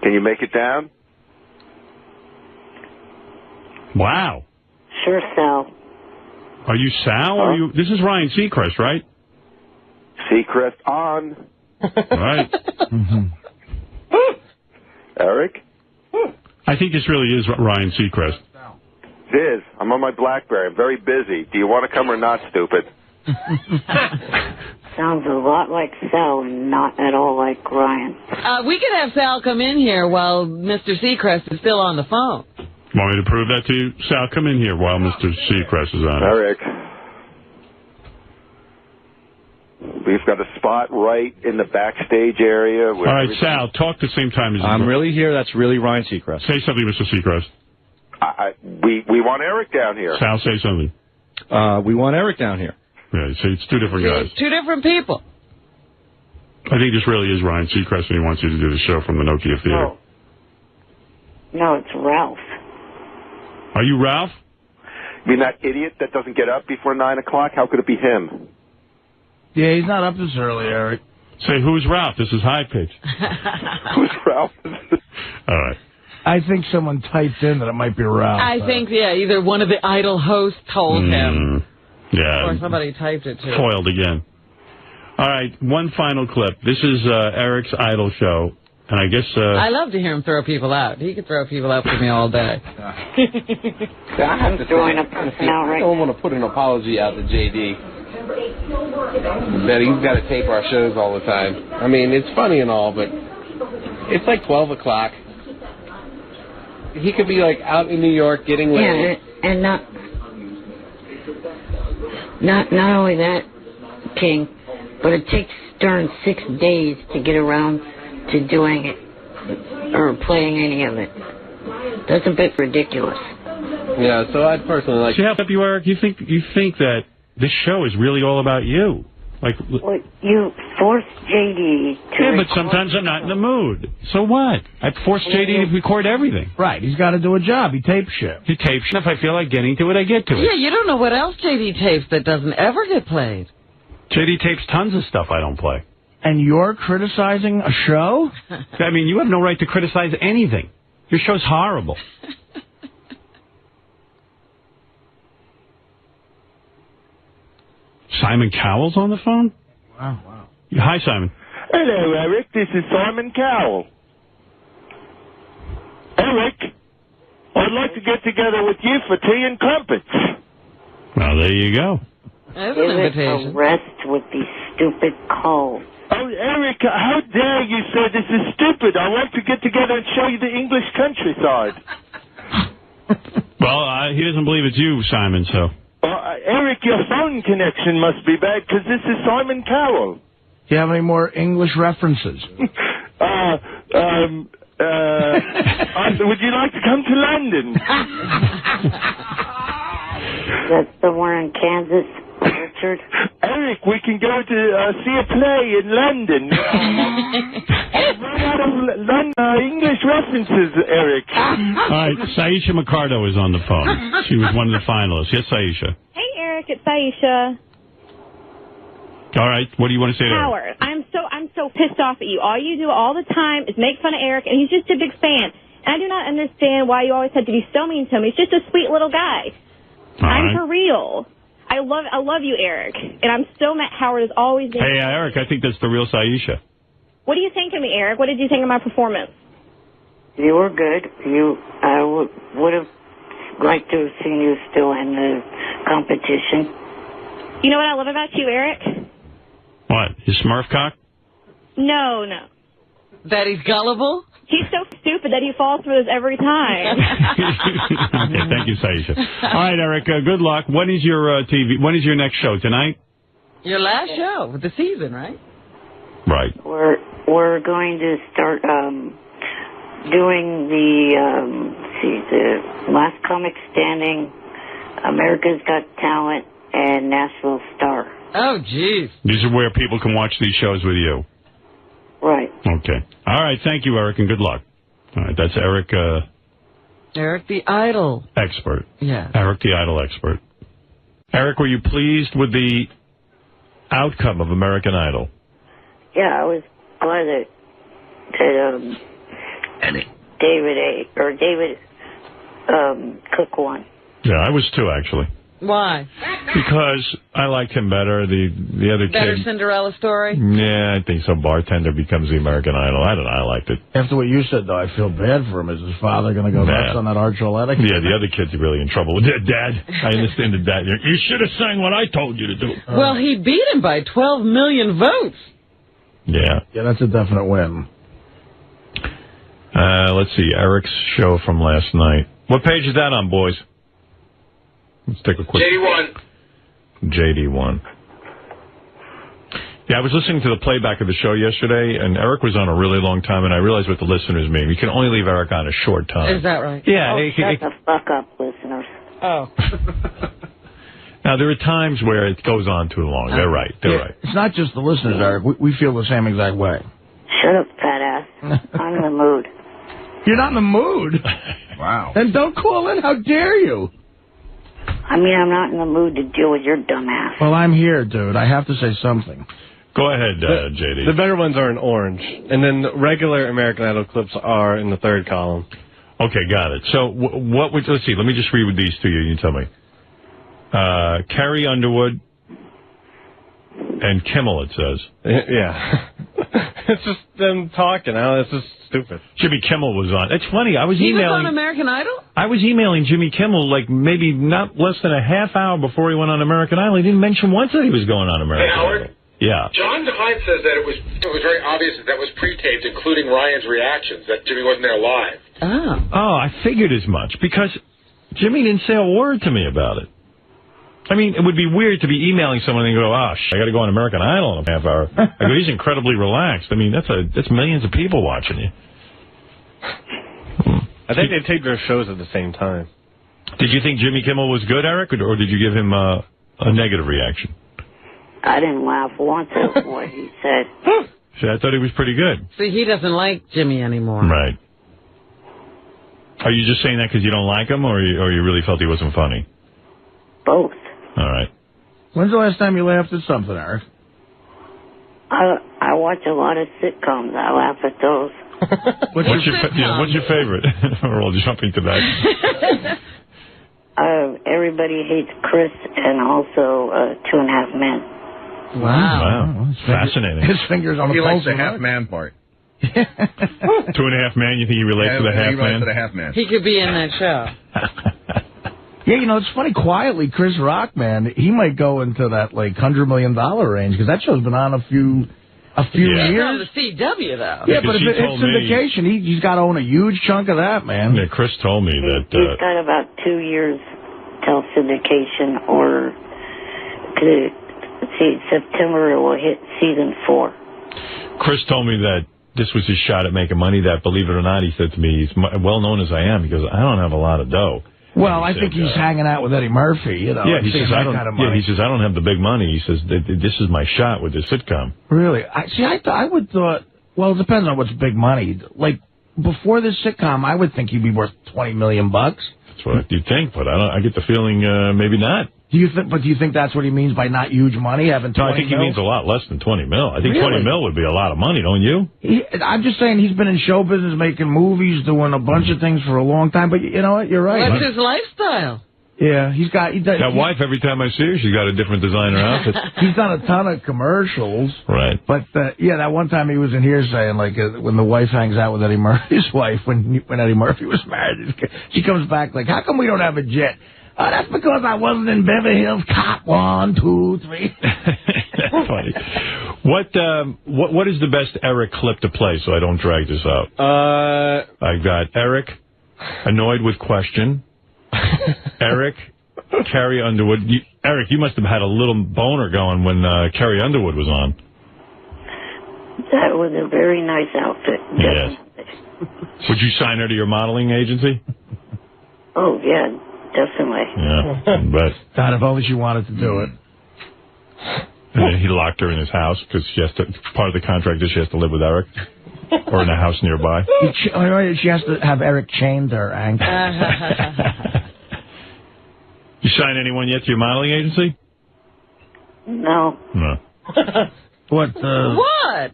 Can you make it down? Wow. Sure, Sal. Are you Sal? Or are you? This is Ryan Seacrest, right? Seacrest on. Right. Eric? I think this really is Ryan Seacrest. It is. I'm on my BlackBerry. I'm very busy. Do you want to come or not, stupid? Sounds a lot like Sal and not at all like Ryan. We could have Sal come in here while Mr. Seacrest is still on the phone. Want me to prove that to you? Sal, come in here while Mr. Seacrest is on. Eric. We've got a spot right in the backstage area. All right, Sal, talk the same time as you. I'm really here. That's really Ryan Seacrest. Say something, Mr. Seacrest. We want Eric down here. Sal, say something. We want Eric down here. Yeah, see, it's two different guys. Two different people. I think this really is Ryan Seacrest, and he wants you to do the show from the Nokia Theater. No, it's Ralph. Are you Ralph? You mean that idiot that doesn't get up before 9 o'clock? How could it be him? Yeah, he's not up this early, Eric. Say, who's Ralph? This is high pitch. Who's Ralph? All right. I think someone typed in that it might be Ralph. I think, either one of the Idol hosts told him. Yeah. Or somebody typed it, too. Foiled again. All right, one final clip. This is Eric's Idol show, and I guess... I love to hear him throw people out. He could throw people out for me all day. I'm throwing a person out right I don't want to put an apology out to JD. That he's got to tape our shows all the time. I mean, it's funny and all, but it's like 12 o'clock. He could be, like, out in New York getting laid. Yeah, and not only that, King, but it takes darn 6 days to get around to doing it or playing any of it. That's a bit ridiculous. Yeah, so I'd personally like... See how up you, Eric? You think that this show is really all about you? Like, well, you forced JD to... Yeah, but sometimes I'm not in the mood. So what? I forced JD to record everything. Right, he's got to do a job. He tapes shit. He tapes shit. If I feel like getting to it, I get to it. Yeah, you don't know what else JD tapes that doesn't ever get played. JD tapes tons of stuff I don't play. And you're criticizing a show? I mean, you have no right to criticize anything. Your show's horrible. Simon Cowell's on the phone? Wow. Hi, Simon. Hello, Eric. This is Simon Cowell. Eric, I'd like to get together with you for tea and crumpets. Well, there you go. That's an invitation. A rest with these stupid calls. Oh, Eric, how dare you say this is stupid? I want to get together and show you the English countryside. Well, he doesn't believe it's you, Simon, so... Eric, your phone connection must be bad, because this is Simon Cowell. Do you have any more English references? Would you like to come to London? That's somewhere in Kansas, Richard. Eric, we can go to see a play in London. I've run out of English references, Eric. All right, Saisha Mercado is on the phone. She was one of the finalists. Yes, Saisha. Hey, Eric, it's Aisha. All right, what do you want to say to Howard, I'm so pissed off at you. All you do all the time is make fun of Eric, and he's just a big fan. And I do not understand why you always have to be so mean to him. He's just a sweet little guy. I'm for real. I love you, Eric, and I'm so mad. Howard is always. Hey, Eric, I think that's the real Saisha. What do you think of me, Eric? What did you think of my performance? You were good. I would have like to have seen you still in the competition. You know what I love about you, Eric? What? His Smurf cock? No. That he's gullible? He's so stupid that he falls for this every time. Okay, thank you, Saisha. All right, Eric, good luck. When is your when is your next show? Tonight? Your last show of the season, right? Right. We're going to start doing the Last Comic Standing, America's Got Talent, and Nashville Star. Oh, jeez. These are where people can watch these shows with you. Right. Okay. All right, thank you, Eric, and good luck. All right, that's Eric... Eric the Idol. Expert. Yeah. Eric the Idol expert. Eric, were you pleased with the outcome of American Idol? Yeah, I was glad that David Cook won. Yeah, I was too, actually. Why? Because I liked him better. The other Better kid... Cinderella story? Yeah, I think so. Bartender becomes the American Idol. I don't know. I liked it. After what you said, though, I feel bad for him. Is his father going to go nuts on that Archuleta? Yeah, the other kid's really in trouble. Dad, I understand the dad. You should have sang what I told you to do. Well, he beat him by 12 million votes. Yeah. Yeah, that's a definite win. Let's see. Eric's show from last night. What page is that on, boys? Let's take a quick... JD1. Yeah, I was listening to the playback of the show yesterday, and Eric was on a really long time, and I realized what the listeners mean. You can only leave Eric on a short time. Is that right? Yeah. Shut the fuck up, listeners. Oh. Now, there are times where it goes on too long. They're right. They're right. It's not just the listeners, Eric. We feel the same exact way. Shut up, fat ass. I'm in the mood. You're not in the mood? Wow. Then don't call in. How dare you? I mean, I'm not in the mood to deal with your dumb ass. Well, I'm here, dude. I have to say something. Go ahead, JD. The better ones are in orange, and then the regular American Idol clips are in the third column. Okay, got it. So what would... Let's see. Let me just read these to you. You tell me. Carrie Underwood and Kimmel, it says. Yeah. It's just them talking. It's just stupid. Jimmy Kimmel was on. It's funny. I was He emailing... was on American Idol? I was emailing Jimmy Kimmel like maybe not less than a half hour before he went on American Idol. He didn't mention once that he was going on American Idol. Yeah. John Devine says that it was very obvious that was pre-taped, including Ryan's reactions, that Jimmy wasn't there live. Oh, I figured as much, because Jimmy didn't say a word to me about it. I mean, it would be weird to be emailing someone and go, I got to go on American Idol in a half hour. I go, he's incredibly relaxed. I mean, that's millions of people watching you. I think they taped their shows at the same time. Did you think Jimmy Kimmel was good, Eric, or did you give him a negative reaction? I didn't laugh once at what he said. See, I thought he was pretty good. See, he doesn't like Jimmy anymore. Right. Are you just saying that because you don't like him, or you really felt he wasn't funny? Both. All right. When's the last time you laughed at something, Eric? I watch a lot of sitcoms. I laugh at those. What's your favorite? We're all jumping to that. Everybody Hates Chris, and also 2.5 Men. Wow. Fascinating. His fingers on the pulse. He likes the half-man part. 2.5 Men, you think he relates to the half-man? He relates to the half-man. He could be in that show. Yeah, you know, it's funny. Quietly, Chris Rock, man, he might go into that like $100 million range, because that show's been on a few years. He's on the CW, though. Yeah, but if it's syndication, he's got to own a huge chunk of that, man. Yeah, Chris told me that... He's got about 2 years till syndication, or September it will hit season 4. Chris told me that this was his shot at making money, that, believe it or not, he said to me, he's well known as I am, he goes, I don't have a lot of dough. Well, I think he's hanging out with Eddie Murphy, you know. Yeah, he says, I don't have the big money. He says, this is my shot with this sitcom. Really? I would thought, well, it depends on what's big money. Like, before this sitcom, I would think he'd be worth $20 million. That's what you think, but I get the feeling maybe not. Do you think that's what he means by not huge money, having 20 No, I think he means a lot less than 20 mil. I think 20 mil would be a lot of money, don't you? I'm just saying he's been in show business, making movies, doing a bunch of things for a long time. But you know what? You're right. What's his lifestyle? Yeah, he's got... That wife, every time I see her, she's got a different designer outfit. He's done a ton of commercials. Right. But, yeah, that one time he was in here saying, like, when the wife hangs out with Eddie Murphy's wife, when Eddie Murphy was married, she comes back like, how come we don't have a jet? Oh, that's because I wasn't in Beverly Hills Cop 1, 2, 3. That's funny. What is the best Eric clip to play so I don't drag this out? I've got Eric, annoyed with question. Eric, Carrie Underwood. Eric, you must have had a little boner going when Carrie Underwood was on. That was a very nice outfit. Yes. Would you sign her to your modeling agency? Oh, yeah, definitely. Yeah, but God, if only she wanted to do it. And then he locked her in his house because part of the contract is she has to live with Eric or in a house nearby. She has to have Eric chained to her ankle. You signed anyone yet to your modeling agency? No. No. What?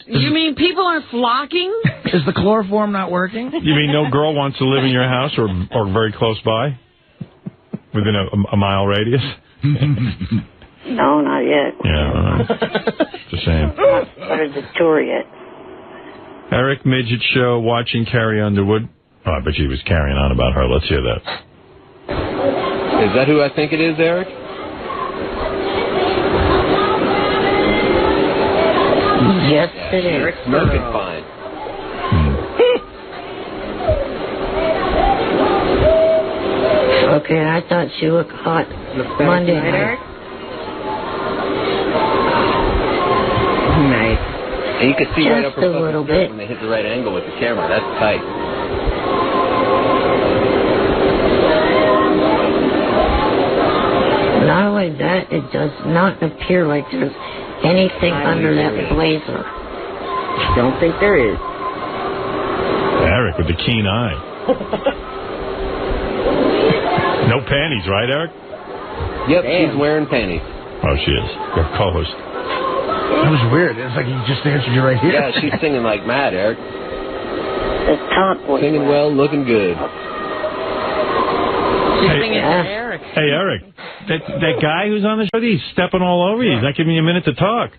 You mean people aren't flocking? Is the chloroform not working? You mean no girl wants to live in your house or very close by? Within a mile radius? No, not yet. Yeah, it's a shame. Not started the tour yet. Eric Midget Show, watching Carrie Underwood. Oh, I bet she was carrying on about her. Let's hear that. Is that who I think it is, Eric? Yes, it is. Eric's smoking fine. Okay, I thought she looked hot Monday night. Eric? Nice. And you can see right up her Just a little bit. when they hit the right angle with the camera. That's tight. Not only that, it does not appear like there's anything under that blazer. Don't think there is. Eric with the keen eye. No panties, right, Eric? Yep, she's wearing panties. Oh, she is. Your co-host. That was weird. It's like he just answered you right here. Yeah, she's singing like mad, Eric. The top was Singing well, looking good. She's singing to Eric. Hey, Eric. That guy who's on the show, he's stepping all over you. He's not giving you a minute to talk.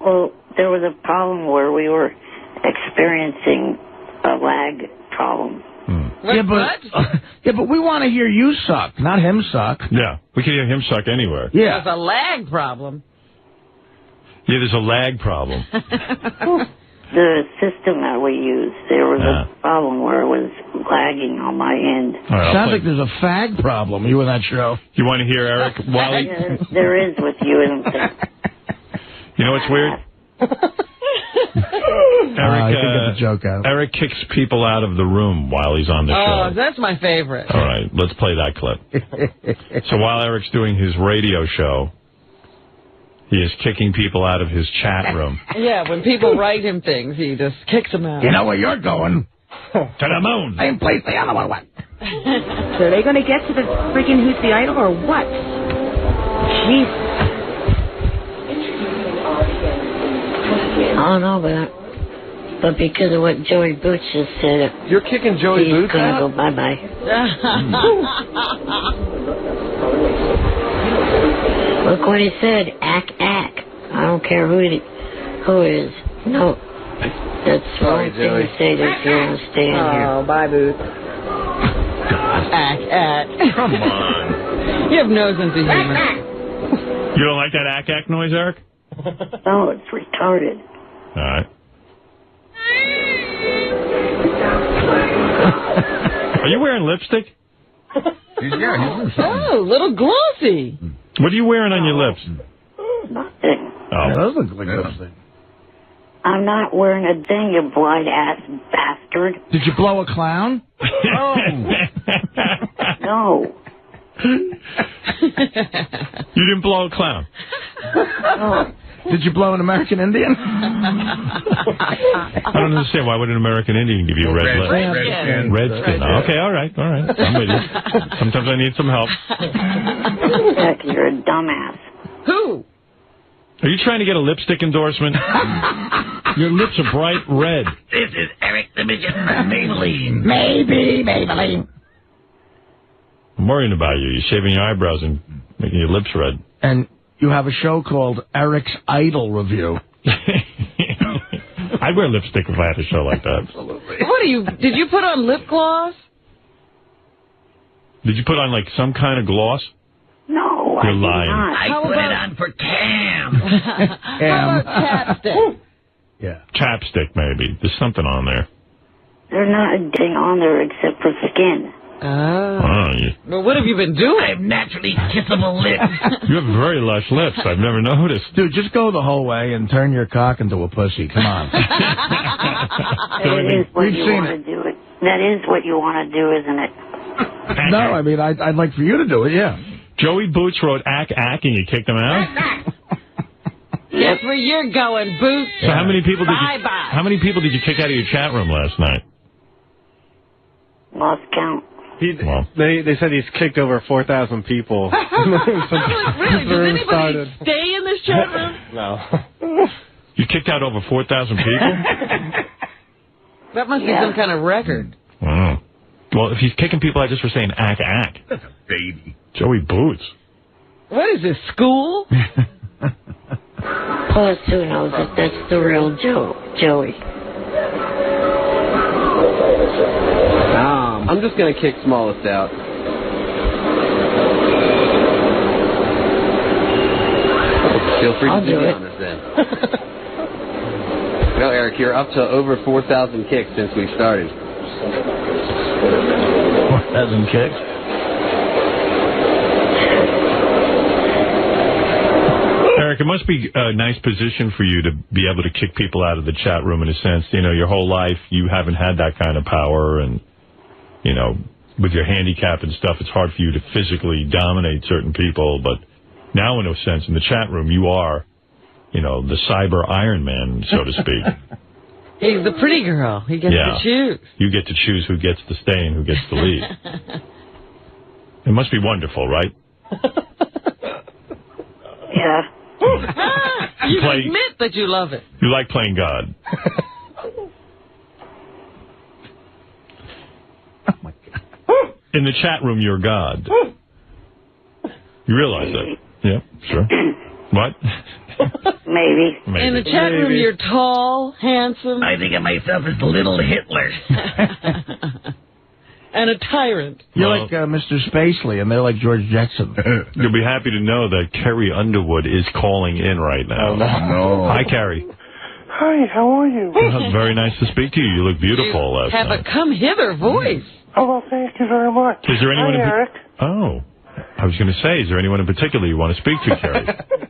Well, there was a problem where we were experiencing a lag problem. But we want to hear you suck, not him suck. Yeah, we can hear him suck anywhere. Yeah. There's a lag problem. Yeah, there's a lag problem. The system that we used, there was a problem where it was lagging on my end. Right, sounds like there's a fag problem, you and that show. You want to hear Eric Wally? There is with you and You know what's weird? Eric kicks people out of the room while he's on the show. Oh, that's my favorite. All right, let's play that clip. So while Eric's doing his radio show, he is kicking people out of his chat room. Yeah, when people write him things, he just kicks them out. You know where you're going? To the moon. Same place the other one went. So are they going to get to the freaking Who's the Idol or what? Jeez. I don't know, but because of what Joey Boots just said, you're kicking Joey Boots out? He's out? going to go bye-bye. Look what he said, ack. I don't care who it is. No, that's the wrong thing to say if you want to stay in here. Oh, bye, Boots. Ack. Come on. You have no sense of humor. You don't like that ack noise, Eric? No, it's retarded. All right. Are you wearing lipstick? Oh, little glossy. What are you wearing on your lips? Nothing. Oh. Yeah, those look like lipstick. I'm not wearing a thing, you blind-ass bastard. Did you blow a clown? Oh. No. You didn't blow a clown? No. Did you blow an American Indian? I don't understand. Why would an American Indian give you a red lip? Redskin. Okay, all right. I'm with you. Sometimes I need some help. Heck, you're a dumbass. Who? Are you trying to get a lipstick endorsement? Your lips are bright red. This is Eric the Midget from Maybelline. Maybe Maybelline. I'm worrying about you. You're shaving your eyebrows and making your lips red. And you have a show called Eric's Idol Review. I'd wear lipstick if I had a show like that. What are you? Did you put on lip gloss? Did you put on, like, some kind of gloss? No, You're lying. I How put about- it on for Cam. How about chapstick? Yeah. Chapstick, maybe. There's something on there. There's not a thing on there except for skin. Oh, Well, what have you been doing? I have naturally kissable lips. you have very lush lips. I've never noticed. Dude, just go the whole way and turn your cock into a pussy. Come on. That is what you want to do. That is what you want to do, isn't it? No, I mean, I'd like for you to do it, yeah. Joey Boots wrote ack and you kicked him out? That's where you're going, Boots. So how many people Bye-bye. how many people did you kick out of your chat room last night? Lost count. They said he's kicked over 4,000 people. Really? Does anybody stay in this chat room? No. You kicked out over 4,000 people? That must be some kind of record. Wow. Well, if he's kicking people out just for saying ack. That's a baby. Joey Boots. What is this, school? Plus, who knows if that's the real Joey. I'm just going to kick Smallest out. Feel free to do the honors then. Well, Eric, you're up to over 4,000 kicks since we started. 4,000 kicks? Eric, it must be a nice position for you to be able to kick people out of the chat room in a sense. You know, your whole life you haven't had that kind of power, and, you know, with your handicap and stuff, it's hard for you to physically dominate certain people. But now, in a sense, in the chat room, you are, you know, the cyber Iron Man, so to speak. He's the pretty girl. He gets to choose. You get to choose who gets to stay and who gets to leave. It must be wonderful, right? Yeah. You admit that you love it. You like playing God. Oh, my God. In the chat room, you're God. You realize that? Yeah, sure. What? Maybe. In the chat room, you're tall, handsome. I think of myself as little Hitler. And a tyrant. You're like Mr. Spacely, and they're like George Jackson. You'll be happy to know that Carrie Underwood is calling in right now. Oh, no. Hi, Carrie. Hi, how are you? Very nice to speak to you. You look beautiful last Have night. a come-hither voice. Oh, well, thank you very much. Is there anyone? Hi, Eric. Oh, I was going to say, is there anyone in particular you want to speak to, Carrie?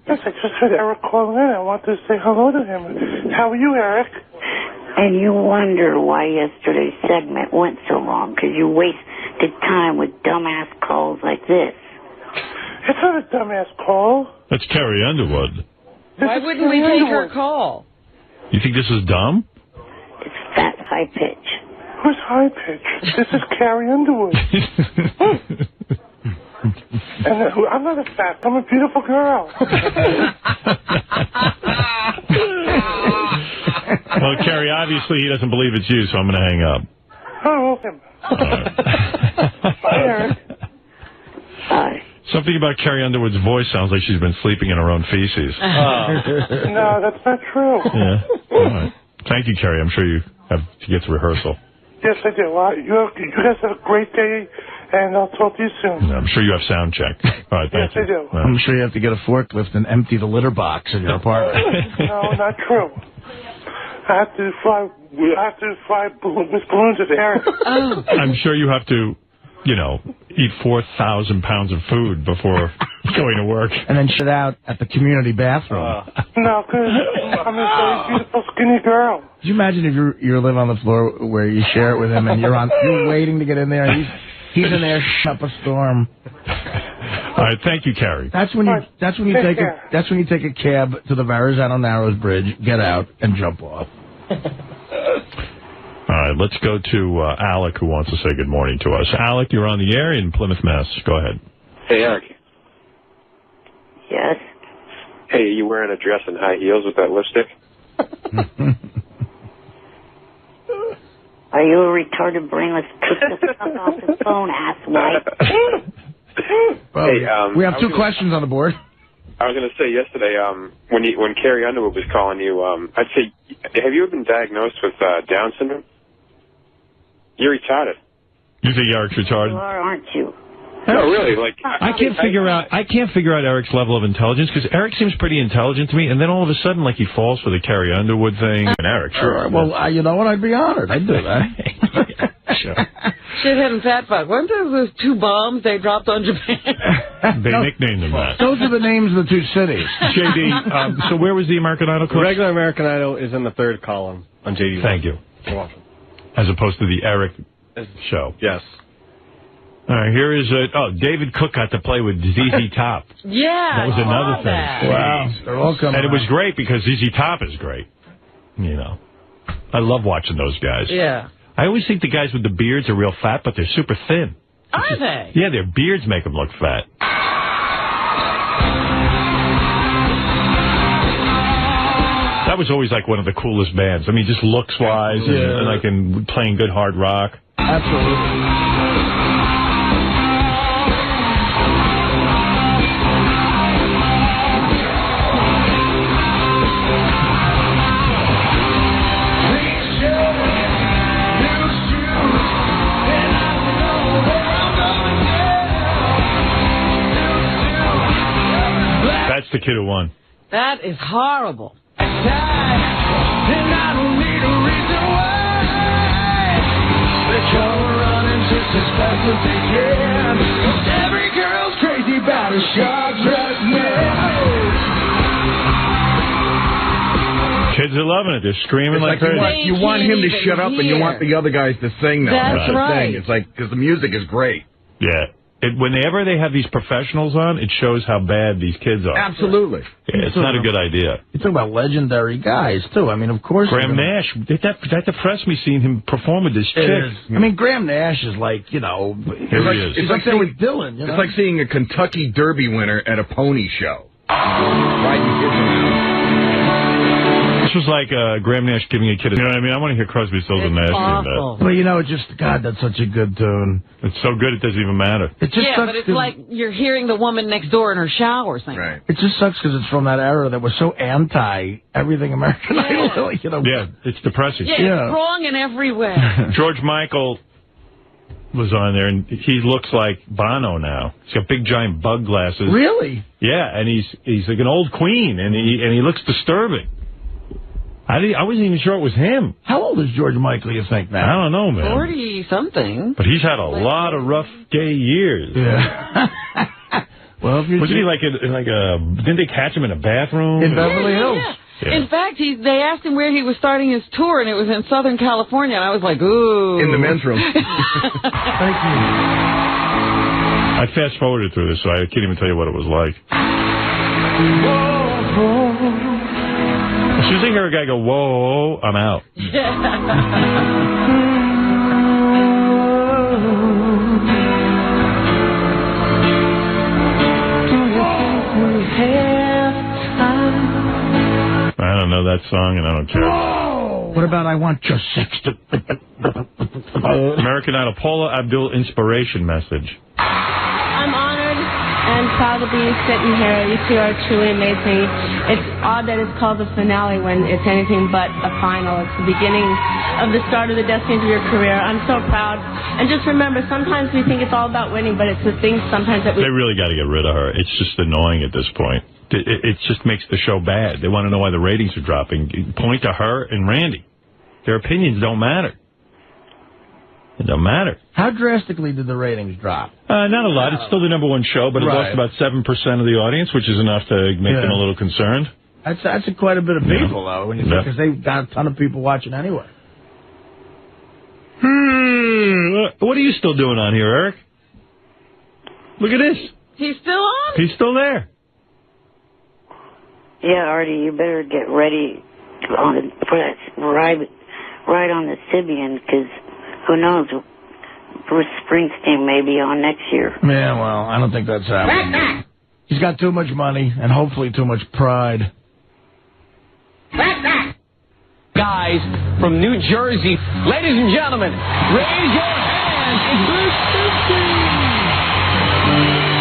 Yes, I just heard Eric calling in. I want to say hello to him. How are you, Eric? And you wonder why yesterday's segment went so long, because you wasted time with dumbass calls like this. It's not a dumbass call. That's Carrie Underwood. Why wouldn't we take her call? You think this is dumb? It's fat high pitch. Who's high pitch? This is Carrie Underwood. And I'm not a fat. I'm a beautiful girl. Well, Carrie, obviously he doesn't believe it's you, so I'm going to hang up. Oh, okay. Bye, Eric. Bye. Something about Carrie Underwood's voice sounds like she's been sleeping in her own feces. No, that's not true. Yeah. All right. Thank you, Carrie. I'm sure you have to get to rehearsal. Yes, I do. You guys have a great day, and I'll talk to you soon. I'm sure you have sound check. All right, thank Yes, I do. I'm sure you have to get a forklift and empty the litter box in your apartment. No, not true. I have to fly with balloons at Eric. I'm sure you have to, you know, eat 4,000 pounds of food before going to work. And then shit out at the community bathroom. No, because I'm a very beautiful, skinny girl. Could you imagine if you live on the floor where you share it with him and you're waiting to get in there and he's in there up a storm. All right, thank you, Carrie. That's when you take a cab to the Verrazano Narrows Bridge, get out, and jump off. All right, let's go to Alec, who wants to say good morning to us. Alec, you're on the air in Plymouth, Mass. Go ahead. Hey, Eric. Yes? Hey, are you wearing a dress and high heels with that lipstick? Are you a retarded brainless piece of stuff off his phone, asswipe? Well, Hey, we have two questions on the board. I was going to say yesterday, when Carrie Underwood was calling you, I'd say, have you ever been diagnosed with Down syndrome? You're retarded. You think Eric's retarded? You are, aren't you? No, really. Like I can't figure out Eric's level of intelligence, because Eric seems pretty intelligent to me, and then all of a sudden, like, he falls for the Carrie Underwood thing. And Eric, sure. Well, you know what? I'd be honored. I'd do that. Sure. Shithead and Fat Fuck. Weren't those two bombs they dropped on Japan? They nicknamed them that. Those are the names of the two cities. JD, so where was the American Idol clip? The regular American Idol is in the third column on JD. Thank you. You're welcome. As opposed to the Eric show. Yes. All right, here is David Cook got to play with ZZ Top. Yeah, that was another thing. That. Wow, they're all coming. And it was great because ZZ Top is great. You know, I love watching those guys. Yeah. I always think the guys with the beards are real fat, but they're super thin. Are they? Yeah, their beards make them look fat. That was always like one of the coolest bands. I mean, just looks-wise and like in playing good hard rock. Absolutely. That's the kid who won. That is horrible. Every girl's crazy about a short dress man. Kids are loving it. They're screaming like crazy. You want him to shut up, and you want the other guys to sing now. That's the right. thing. It's like, because the music is great. Yeah. Whenever they have these professionals on, it shows how bad these kids are. Absolutely. Yeah, it's not a good idea. You talk about legendary guys, too. I mean, of course. Graham Nash, that depressed me seeing him perform with this chick. I mean, Graham Nash is like, you know, It's like there with Dylan. You know? It's like seeing a Kentucky Derby winner at a pony show. Riding kids around. This was like Graham Nash giving a kid you know what I mean? I want to hear Crosby, Stills, and Nash doing that. But, you know, God, that's such a good tune. It's so good it doesn't even matter. It just sucks but it's like you're hearing the woman next door in her shower singing. Right. It just sucks because it's from that era that was so anti-everything American Idol. You know? Yeah, it's depressing. Yeah, it's wrong in every way. George Michael was on there, and he looks like Bono now. He's got big, giant bug glasses. Really? Yeah, and he's like an old queen, and he looks disturbing. I wasn't even sure it was him. How old is George Michael, you think, now? I don't know, man. 40-something. But he's had a lot of rough gay years. Yeah. Well, if wasn't he didn't they catch him in a bathroom? In Beverly Hills. Yeah. In fact, they asked him where he was starting his tour, and it was in Southern California, and I was like, ooh. In the men's room. Thank you. I fast-forwarded through this, so I can't even tell you what it was like. As soon as I hear a guy go, whoa, I'm out. I don't know that song, and I don't care. Whoa. What about I Want Your Sex to... American Idol, Paula Abdul inspiration message. I'm honored and proud to be sitting here. You two are truly amazing. It's odd that it's called the finale when it's anything but a final. It's the beginning of the start of the destiny of your career. I'm so proud. And just remember, sometimes we think it's all about winning, but it's the things sometimes that we... They really got to get rid of her. It's just annoying at this point. It just makes the show bad. They want to know why the ratings are dropping. Point to her and Randy. Their opinions don't matter. It don't matter. How drastically did the ratings drop? Not a lot. It's still the #1 show, but it lost about 7% of the audience, which is enough to make them a little concerned. That's quite a bit of people, though, when you think, because they've got a ton of people watching anyway. What are you still doing on here, Eric? Look at this. He's still on? He's still there. Yeah, Artie, you better get ready for that ride on the Sibian, because who knows, Bruce Springsteen may be on next year. Yeah, well, I don't think that's happening. He's got too much money and hopefully too much pride. Guys from New Jersey, ladies and gentlemen, raise your hands. It's Bruce Springsteen.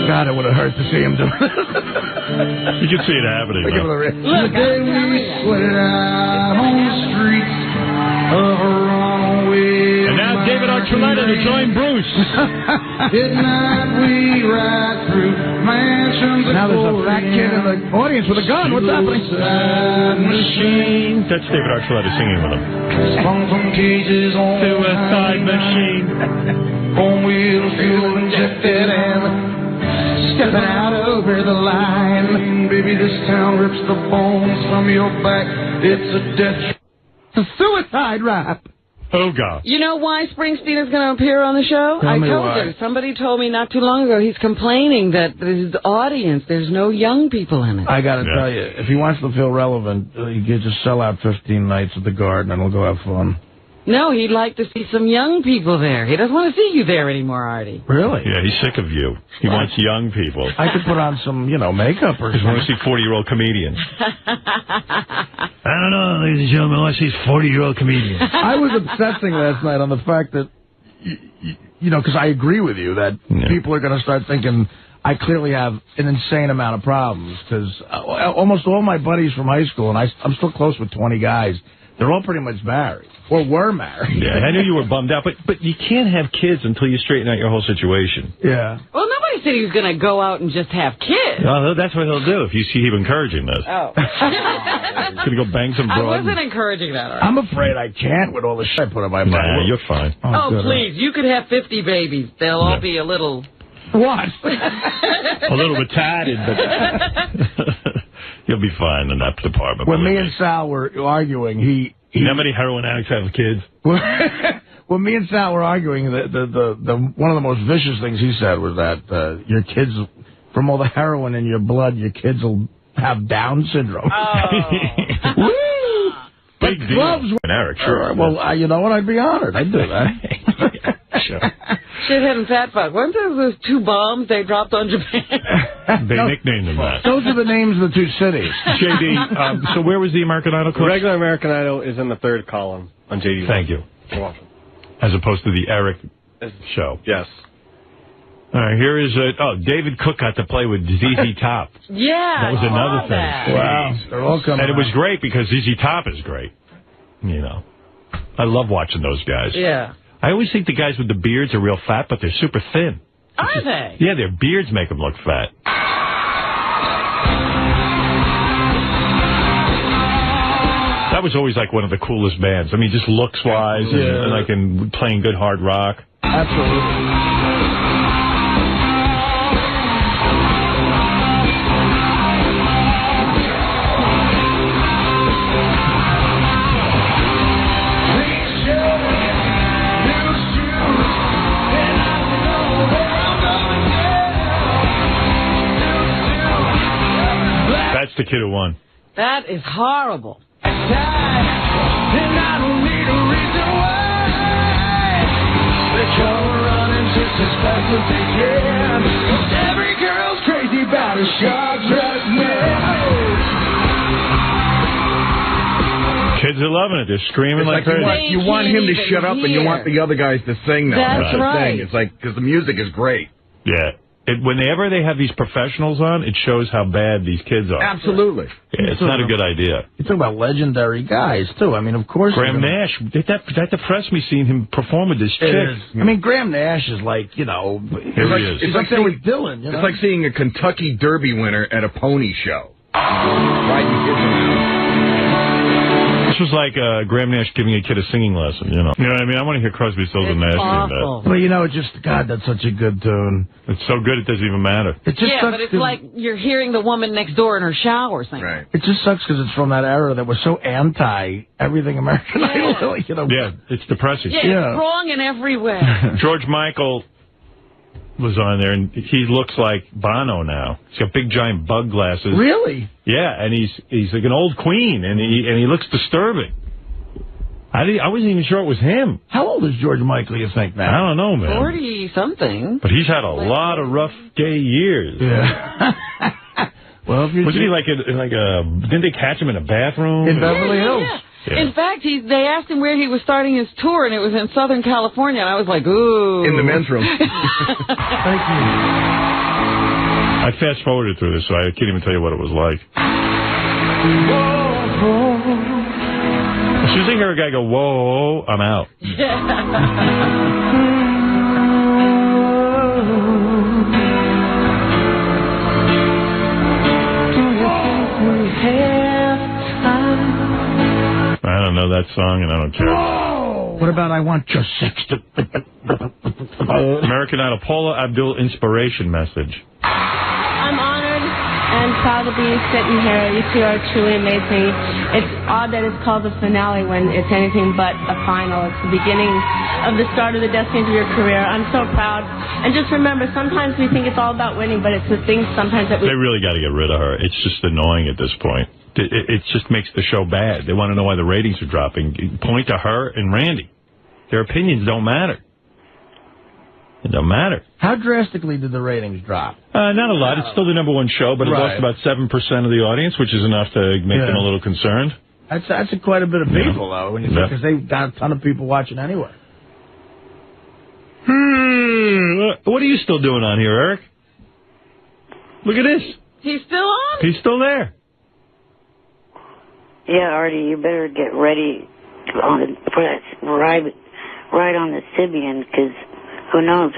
God, it would have hurt to see him do it. You can see it happening. Look, The day we sweated out on the streets of a runaway. And now David Archuleta to join Bruce. At night we ride through mansions. Now there's a fat kid in the audience with a gun. What's happening? Machine. That's David Archuleta singing with him. Sprung from cages on Suicide machine. On wheels, fuel injected and stepping out over the line. Baby, this town rips the bones from your back. It's a death. It's a suicide rap. Oh, God. You know why Springsteen is going to appear on the show? Tell I me told why. you. Somebody told me not too long ago he's complaining that the audience, there's no young people in it. I got to tell you, if he wants to feel relevant, he could just sell out 15 nights at the Garden and we'll go have fun. No, he'd like to see some young people there. He doesn't want to see you there anymore, Artie. Really? Yeah, he's sick of you. He wants young people. I could put on some, makeup or He wants something. to see 40-year-old comedians. I don't know, ladies and gentlemen, I want to see 40-year-old comedians. I was obsessing last night on the fact that, because I agree with you that people are going to start thinking I clearly have an insane amount of problems because almost all my buddies from high school, and I'm still close with 20 guys, they're all pretty much married or were married. Yeah, I knew you were bummed out, but you can't have kids until you straighten out your whole situation. Yeah. Well, nobody said he was going to go out and just have kids. Well, that's what he'll do if you see him encouraging this. Oh. He's going to go bang some I broad. wasn't encouraging that, Artie. I'm afraid I can't with all the shit I put on my body. Nah, you're fine. Oh, good. please. You could have 50 babies. They'll all be a little... What? A little retarded, but you'll be fine in that department. When me and Sal were arguing, You know how many heroin addicts have kids? When me and Sal were arguing, the one of the most vicious things he said was that your kids, from all the heroin in your blood, your kids will have Down syndrome. Oh. But Big deal. gloves were... And Eric, sure. Well, you know what? I'd be honored. I'd do that. Sure. Shithead and Fat Fuck. Weren't those two bombs they dropped on Japan? They nicknamed them that. Those are the names of the two cities. JD, so where was the American Idol clip? The regular American Idol is in the third column on JD. Thank you. You're welcome. As opposed to the Eric show. Yes. All right, here is David Cook got to play with ZZ Top. Yeah. That was another thing. That. Wow. They're all coming And it was out. great because ZZ Top is great. I love watching those guys. Yeah. I always think the guys with the beards are real fat, but they're super thin. Are they? Yeah, their beards make them look fat. That was always like one of the coolest bands. I mean, just looks-wise and like in playing good hard rock. Absolutely. That's the kid who won. That is horrible. And I don't need a reason why they come running just as fast as they can. 'Cause every girl's crazy about a sharp dressed man. Kids are loving it. They're screaming like crazy. You want him to shut up and you want the other guys to sing now. That's the right. thing. It's like, because the music is great. Yeah. Whenever they have these professionals on, it shows how bad these kids are. Absolutely. Yeah, it's not a good idea. You talk about legendary guys, too. I mean, of course... Graham Nash, that depressed me seeing him perform with this chick. I mean, Graham Nash is like, Here he is. It's like there with Dylan. It's like seeing a Kentucky Derby winner at a pony show. Riding kids around. This was like Graham Nash giving a kid a singing lesson, You know what I mean? I want to hear Crosby, Stills, and Nash sing that. But, God, that's such a good tune. It's so good it doesn't even matter. It just sucks but it's like you're hearing the woman next door in her shower singing. Right. It just sucks because it's from that era that was so anti-everything American Idol. Yeah, it's depressing. Yeah, it's wrong in every way. George Michael was on there, and he looks like Bono now. He's got big, giant bug glasses. Really? Yeah, and he's like an old queen, and he looks disturbing. I wasn't even sure it was him. How old is George Michael, you think, now? I don't know, man. 40-something. But he's had a lot of rough gay years. Yeah. Well, if Wasn't he didn't they catch him in a bathroom? In Beverly Hills. Yeah. In fact, they asked him where he was starting his tour, and it was in Southern California, and I was like, ooh. In the men's room. Thank you. I fast-forwarded through this, so I can't even tell you what it was like. As soon as I hear a guy go, whoa, I'm out. I don't know that song, and I don't care. Whoa! What about I Want Your Sex to... American Idol, Paula Abdul inspiration message. I'm honored and proud to be sitting here. You two are truly amazing. It's odd that it's called the finale when it's anything but a final. It's the beginning of the start of the destiny of your career. I'm so proud. And just remember, sometimes we think it's all about winning, but it's the things sometimes that we... They really got to get rid of her. It's just annoying at this point. It just makes the show bad. They want to know why the ratings are dropping. Point to her and Randy. Their opinions don't matter. It don't matter. How drastically did the ratings drop? Not a lot. It's still the #1 show, but it lost about 7% of the audience, which is enough to make them a little concerned. That's quite a bit of people, though, when you think, because they've got a ton of people watching anyway. What are you still doing on here, Eric? Look at this. He's still on? He's still there. Yeah, Artie, you better get ready for that ride on the Sibian, because who knows,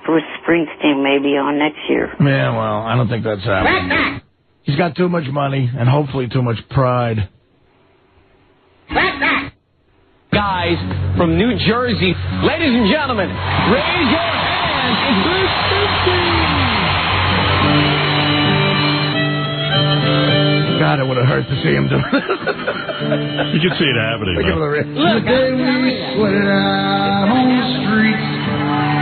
Bruce Springsteen may be on next year. Yeah, well, I don't think that's happening. He's got too much money and hopefully too much pride. Guys from New Jersey, ladies and gentlemen, raise your hands. It's Bruce Springsteen. God, it would have hurt to see him do it. You can see it happening. Look, The day we sweated out on the streets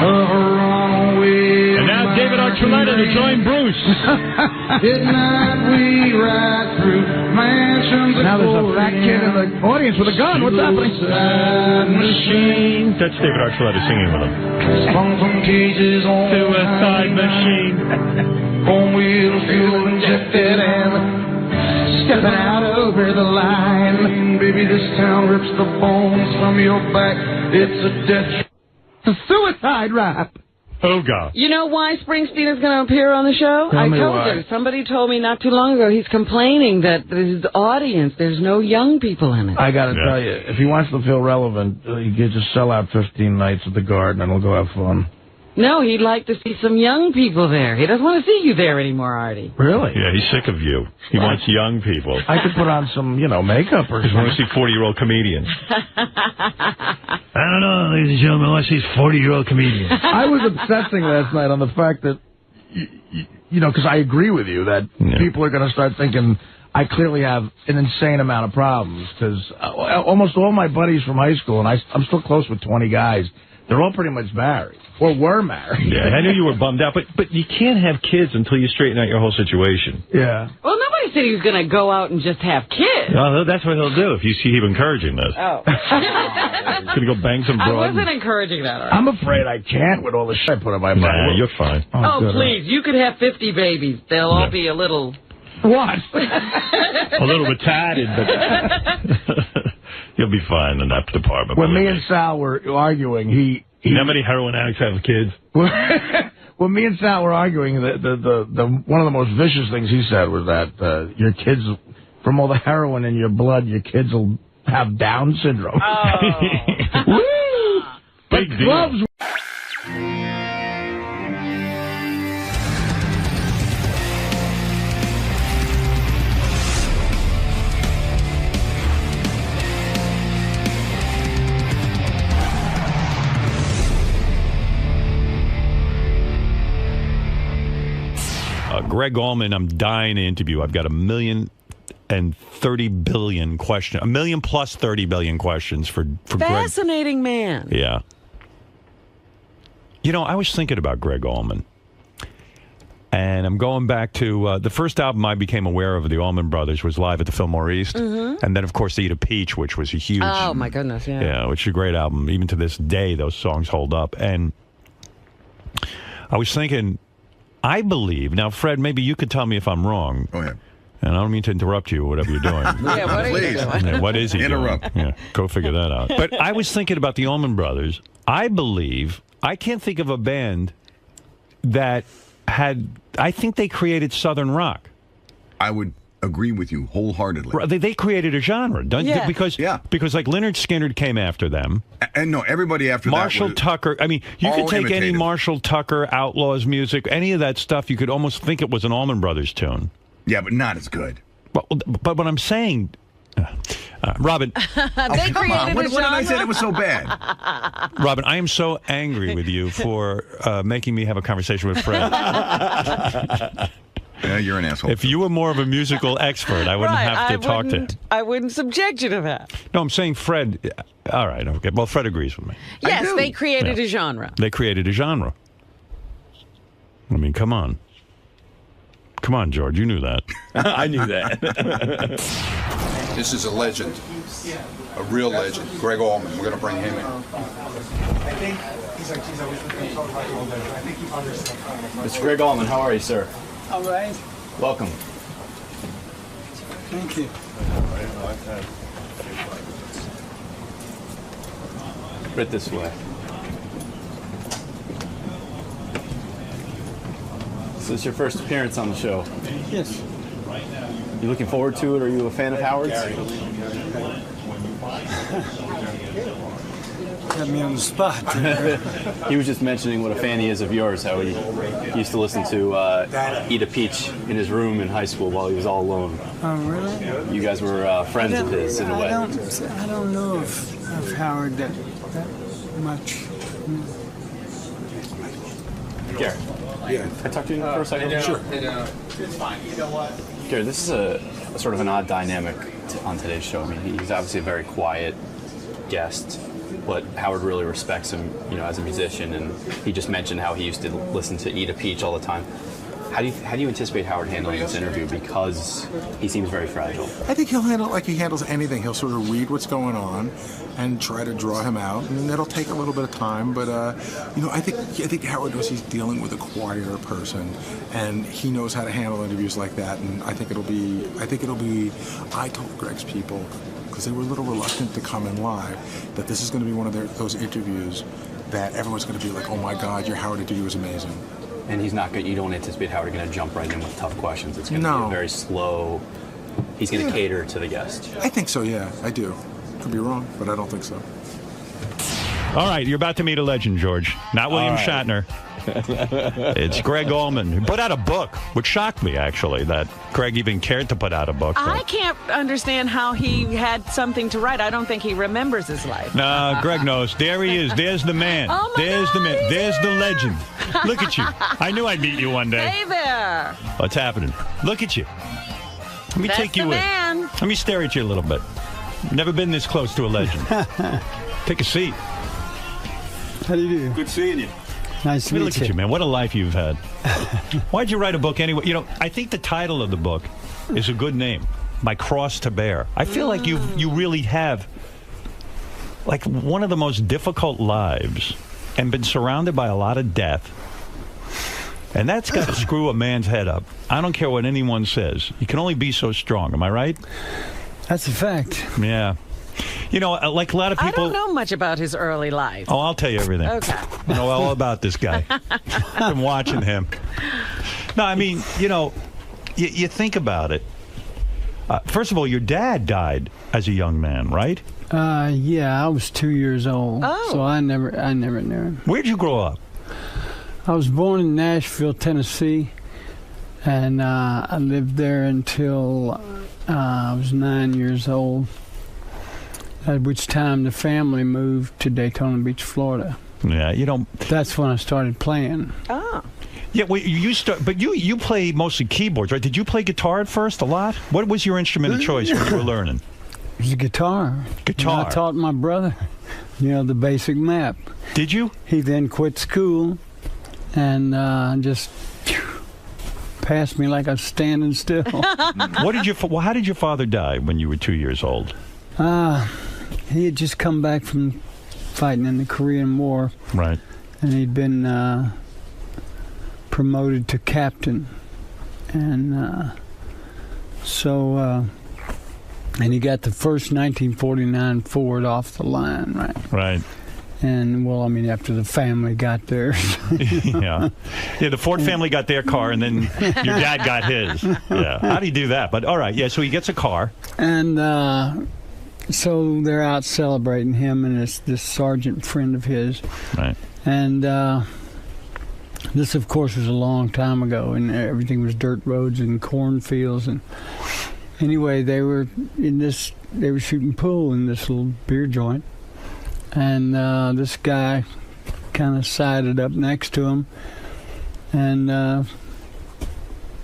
of a runaway. And now David Archuleta to join Bruce. At night we ride through mansions. Now there's a fat kid in the audience with a gun. What's happening? Machine. That's David Archuleta singing with him. Sprung from cages on Suicide machine. On wheels, fuel injected and stepping out over the line. Baby, this town rips the bones from your back. It's a death. It's a suicide rap. Oh, God. You know why Springsteen is going to appear on the show? Tell I me told why. you. Somebody told me not too long ago he's complaining that his audience, there's no young people in it. I got to tell you, if he wants to feel relevant, he could just sell out 15 nights at the Garden and we'll go have fun. No, he'd like to see some young people there. He doesn't want to see you there anymore, Artie. Really? Yeah, he's sick of you. He wants young people. I could put on some, makeup or He wants to something. see 40-year-old comedians. I don't know, ladies and gentlemen, I want to see 40-year-old comedians. I was obsessing last night on the fact that, because I agree with you that people are going to start thinking I clearly have an insane amount of problems because almost all my buddies from high school, and I'm still close with 20 guys, they're all pretty much married or were married. Yeah, I knew you were bummed out, but you can't have kids until you straighten out your whole situation. Yeah. Well, nobody said he was going to go out and just have kids. No, that's what he'll do if you see him encouraging this. Oh. He's going to go bang some I broad. wasn't encouraging that, Artie. I'm afraid I can't with all the shit I put on my body. Nah, you're fine. Oh, good. please. You could have 50 babies. They'll all be a little... What? A little retarded, but you'll be fine in that department. When me and Sal were arguing, You know how many heroin addicts have kids? when me and Sal were arguing, the one of the most vicious things he said was that your kids, from all the heroin in your blood, your kids will have Down syndrome. Oh. Woo! But Big deal. gloves. Greg Allman, I'm dying to interview. I've got 1,030 billion questions. 1,000,000 plus 30 billion questions for Greg. Fascinating man. Yeah. I was thinking about Greg Allman. And I'm going back to the first album I became aware of the Allman Brothers was Live at the Fillmore East. Mm-hmm. And then, of course, Eat a Peach, which was a huge... Oh, my goodness, yeah. Yeah, which is a great album. Even to this day, those songs hold up. And I was thinking... I believe, now, Fred, maybe you could tell me if I'm wrong. Go ahead. And I don't mean to interrupt you or whatever you're doing. Yeah, what are you doing? Yeah, what is he Interrupt. doing? Yeah, go figure that out. But I was thinking about the Allman Brothers. I believe, I can't think of a band that had I think they created Southern rock. I would agree with you wholeheartedly. They created a genre, don't you? Yeah. Because like Lynyrd Skynyrd came after them. And no, everybody after Marshall that. Tucker. I mean, you could take any Marshall Tucker, Outlaws music, any of that stuff. You could almost think it was an Allman Brothers tune. Yeah, but not as good. But what I'm saying, Robin. They come on. What did I say that was so bad? Robin, I am so angry with you for making me have a conversation with Fred. Yeah, you're an asshole. If you were more of a musical expert, I wouldn't have to talk to him. I wouldn't subject you to that. No, I'm saying Fred. All right, okay. Well, Fred agrees with me. Yes, they created a genre. They created a genre. I mean, come on. Come on, George. You knew that. I knew that. This is a legend. A real legend. Greg Allman. We're going to bring him in. I think he's always been talking about all that. I think he understands. Mr. Greg Allman, how are you, sir? All right. Welcome. Thank you. Right this way. So this is your first appearance on the show. Yes. You looking forward to it? Are you a fan of Howard's? Got me on the spot. He was just mentioning what a fan he is of yours, how he used to listen to Eat a Peach in his room in high school while he was all alone. Oh, really? You guys were friends of his in a way. I don't know of Howard that much. Gary. Yeah. Can I talk to you for a second? Sure. It's fine. You know what? Gary, this is a sort of an odd dynamic on today's show. I mean, he's obviously a very quiet guest, but Howard really respects him, as a musician, and he just mentioned how he used to listen to Eat a Peach all the time. How do you anticipate Howard handling this interview, because he seems very fragile? I think he'll handle it like he handles anything. He'll sort of read what's going on and try to draw him out, and that'll take a little bit of time. But I think Howard knows he's dealing with a quieter person, and he knows how to handle interviews like that. And I think it'll be. I told Greg's people, because they were a little reluctant to come in live, that this is going to be one of those interviews that everyone's going to be like, "Oh my God, your Howard interview was amazing." And he's not good. You don't anticipate Howard going to jump right in with tough questions. It's going to be a very slow. He's going to cater to the guest. I think so. Yeah, I do. Could be wrong, but I don't think so. All right, you're about to meet a legend, George. Not William Shatner. It's Greg Allman, who put out a book, which shocked me, actually, that Greg even cared to put out a book. I can't understand how he had something to write. I don't think he remembers his life. No, Greg knows. There he is. There's the man. Oh my There's God, the man. There's the legend. Look at you. I knew I'd meet you one day. Hey there. What's happening? Look at you. Let me take you in. Man. Let me stare at you a little bit. Never been this close to a legend. Take a seat. How do you do? Good seeing you. Nice to meet you. meet Look at you, man. What a life you've had. Why'd you write a book anyway? I think the title of the book is a good name. My Cross to Bear. I feel like you really have like one of the most difficult lives and been surrounded by a lot of death. And that's got to screw a man's head up. I don't care what anyone says. You can only be so strong. Am I right? That's a fact. Yeah. Like a lot of people... I don't know much about his early life. Oh, I'll tell you everything. Okay. I know all about this guy. I've been watching him. No, I mean, you think about it. First of all, your dad died as a young man, right? Yeah, I was 2 years old. Oh. So I never knew him. Where'd you grow up? I was born in Nashville, Tennessee, and I lived there until I was 9 years old, at which time the family moved to Daytona Beach, Florida. Yeah, That's when I started playing. Oh. Yeah, well, you play mostly keyboards, right? Did you play guitar at first a lot? What was your instrument of choice when you were learning? It was a guitar. Guitar. And I taught my brother, the basic map. Did you? He then quit school and just passed me like I was standing still. How did your father die when you were 2 years old? He had just come back from fighting in the Korean War. Right. And he'd been promoted to captain. And and he got the first 1949 Ford off the line, right? Right. And, well, I mean, after the family got there. Yeah, the Ford family got their car, and then your dad got his. Yeah, how do you do that? But all right, yeah. So he gets a car, and so they're out celebrating him and this sergeant friend of his. Right. And this, of course, was a long time ago, and everything was dirt roads and cornfields. And anyway, they were shooting pool in this little beer joint. And this guy kind of sided up next to him and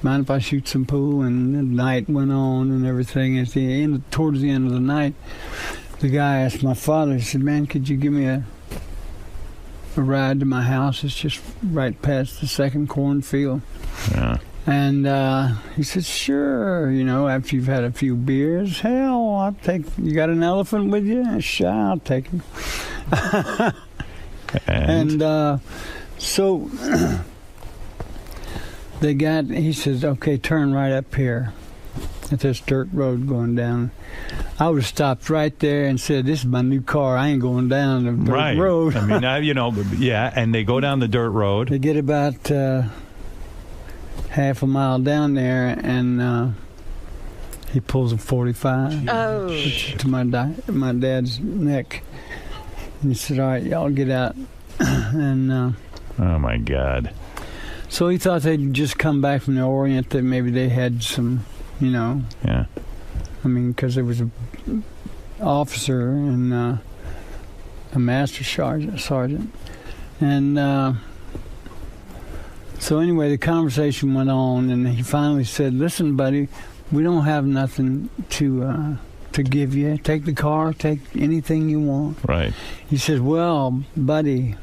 mind if I shoot some pool? And the night went on and everything. Towards the end of the night, the guy asked my father, he said, man, could you give me a ride to my house? It's just right past the second cornfield. Yeah. And he said, sure, after you've had a few beers, hell, I'll take, you got an elephant with you? Sure, I'll take him. And so he says, okay, turn right up here at this dirt road going down. I would have stopped right there and said, this is my new car. I ain't going down the dirt road. I mean, yeah, and they go down the dirt road. They get about half a mile down there, and he pulls a 45 to my dad's neck. And he said, all right, y'all get out. And oh, my God. So he thought they'd just come back from the Orient, that maybe they had some, Yeah. I mean, because there was a officer and a master sergeant. And so anyway, the conversation went on, and he finally said, listen, buddy, we don't have nothing to give you. Take the car, take anything you want. Right. He said, well, buddy,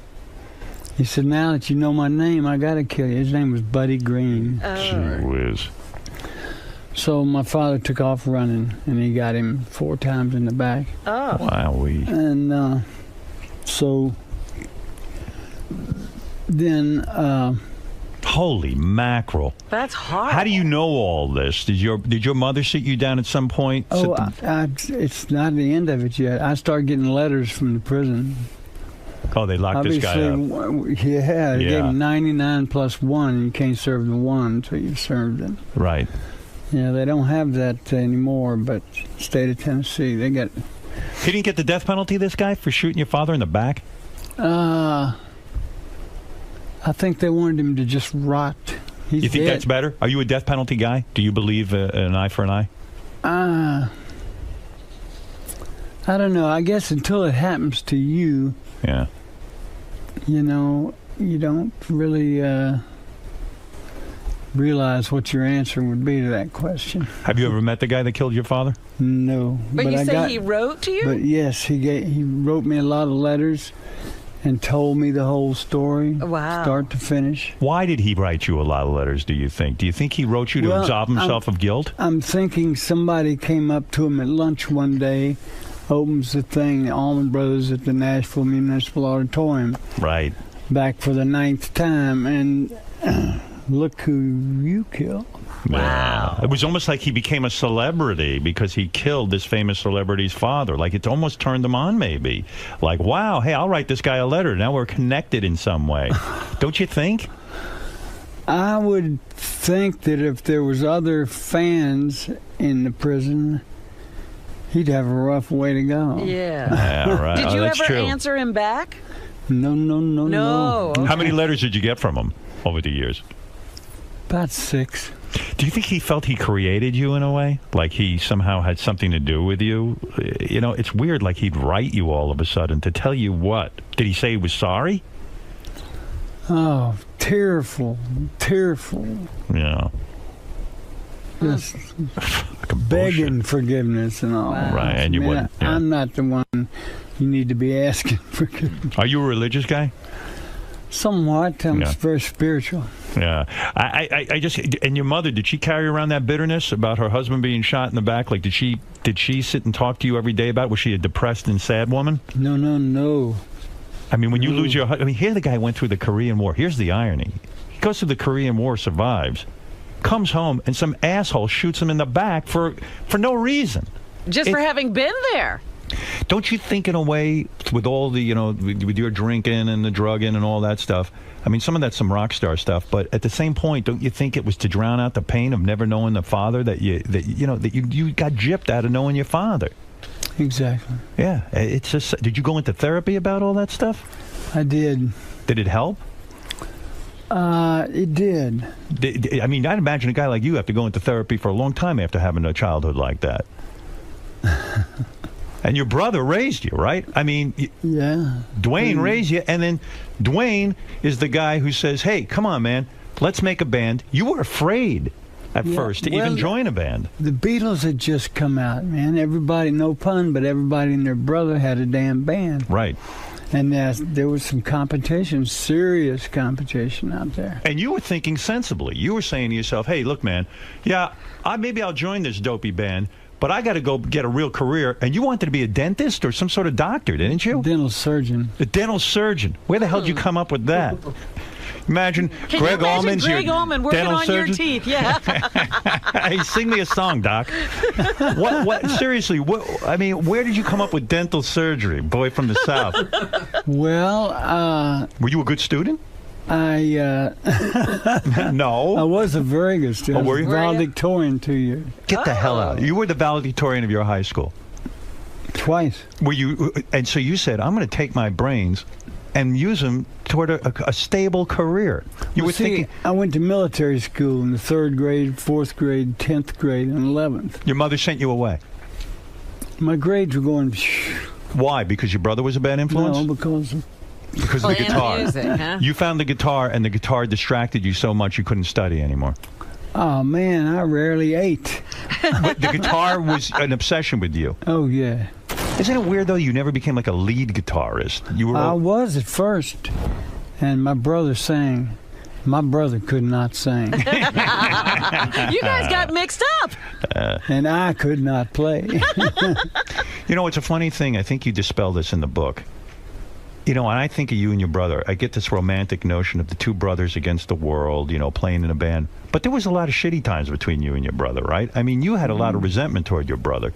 he said, now that you know my name, I got to kill you. His name was Buddy Green. Gee whiz. So my father took off running, and he got him 4 times in the back. Oh. Wowee. And so then... holy mackerel. That's hard. How do you know all this? Did your mother sit you down at some point? Oh, it's not the end of it yet. I started getting letters from the prison. Oh, they locked this guy up. Yeah, they gave him 99 plus 1, and you can't serve the 1 until you've served it. Right. Yeah, they don't have that anymore, but state of Tennessee, they got... He didn't get the death penalty, this guy, for shooting your father in the back? I think they wanted him to just rot. He's you think dead. that's better? Are you a death penalty guy? Do you believe an eye for an eye? I don't know. I guess until it happens to you, yeah, you don't really realize what your answer would be to that question. Have you ever met the guy that killed your father? No. But you say he wrote to you? But yes, he wrote me a lot of letters and told me the whole story, start to finish. Why did he write you a lot of letters, do you think? Do you think he wrote you to absolve himself of guilt? I'm thinking somebody came up to him at lunch one day, opens the thing, the Allman Brothers at the Nashville Municipal Auditorium. Right. Back for the 9th time, and look who you killed. Wow. It was almost like he became a celebrity because he killed this famous celebrity's father. Like, it almost turned him on, maybe. Like, wow, hey, I'll write this guy a letter. Now we're connected in some way. Don't you think? I would think that if there was other fans in the prison, he'd have a rough way to go. Yeah. Right. Did you ever true. answer him back? No. Okay. How many letters did you get from him over the years? About 6. Do you think he felt he created you in a way? Like he somehow had something to do with you? It's weird, like he'd write you all of a sudden to tell you what? Did he say he was sorry? Oh, tearful. Yeah. Just begging forgiveness and all. Right, and you wouldn't. Yeah. I'm not the one you need to be asking forgiveness. Are you a religious guy? Somewhat. I'm very spiritual. Yeah. I just, and your mother, did she carry around that bitterness about her husband being shot in the back? Like, did she sit and talk to you every day about it? Was she a depressed and sad woman? No. I mean, when you lose your husband, here the guy went through the Korean War. Here's the irony. He goes through the Korean War, survives, comes home, and some asshole shoots him in the back for no reason. Just for having been there. Don't you think, in a way, with all the, you know, with your drinking and the drugging and all that stuff, I mean, some of that's some rock star stuff, but at the same point, don't you think it was to drown out the pain of never knowing the father that you got gypped out of knowing your father? Exactly. Yeah. It's just, did you go into therapy about all that stuff? I did. Did it help? It did. I mean, I'd imagine a guy like you have to go into therapy for a long time after having a childhood like that. And your brother raised you, right? I mean, yeah. Dwayne raised you, and then Dwayne is the guy who says, hey, come on, man, let's make a band. You were afraid at first to even join a band. The Beatles had just come out, man. Everybody, no pun, but everybody and their brother had a damn band. Right. And there was some competition, serious competition out there. And you were thinking sensibly. You were saying to yourself, hey, look, man, yeah, maybe I'll join this dopey band, but I got to go get a real career. And you wanted to be a dentist or some sort of doctor, didn't you? Dental surgeon. A dental surgeon. Where the hell did you come up with that? Imagine Greg Allman's your Allman working dental on surgeon? your teeth, yeah. Hey, sing me a song, Doc. What? Seriously, I mean, where did you come up with dental surgery, boy from the South? Well, were you a good student? No. I was a very good student. Oh, were you? Valedictorian 2 years. Get the hell out. You were the valedictorian of your high school. Twice. Were you? And so you said, I'm going to take my brains and use them toward a stable career. You were thinking. I went to military school in the 3rd grade, 4th grade, 10th grade, and 11th. Your mother sent you away? My grades were going... Why? Because your brother was a bad influence? No, because of the guitar. Music, huh? You found the guitar, and the guitar distracted you so much you couldn't study anymore. Oh, man, I rarely ate. But the guitar was an obsession with you. Oh, yeah. Isn't it weird, though, you never became like a lead guitarist? You were. I was at first, and my brother sang. My brother could not sing. You guys got mixed up. And I could not play. You know, it's a funny thing. I think you dispel this in the book. You know, and I think of you and your brother. I get this romantic notion of the two brothers against the world, you know, playing in a band. But there was a lot of shitty times between you and your brother, right? I mean, you had a lot of resentment toward your brother.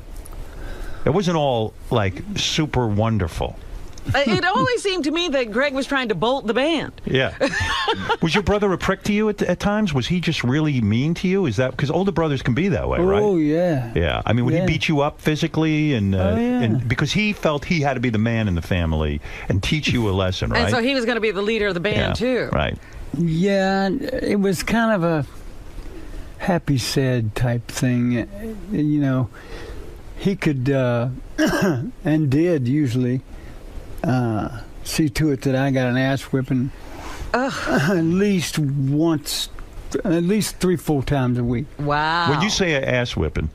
It wasn't all, like, super wonderful. It always seemed to me that Greg was trying to bolt the band. Yeah. Was your brother a prick to you at times? Was he just really mean to you? Is that because older brothers can be that way, right? Oh, yeah. Yeah. I mean, would he beat you up physically? And because he felt he had to be the man in the family and teach you a lesson, right? And so he was going to be the leader of the band, too. Right. Yeah, it was kind of a happy, sad type thing. You know, he could, and did usually, see to it that I got an ass whipping at least 3-4 times a week. Wow. When you say an ass whipping,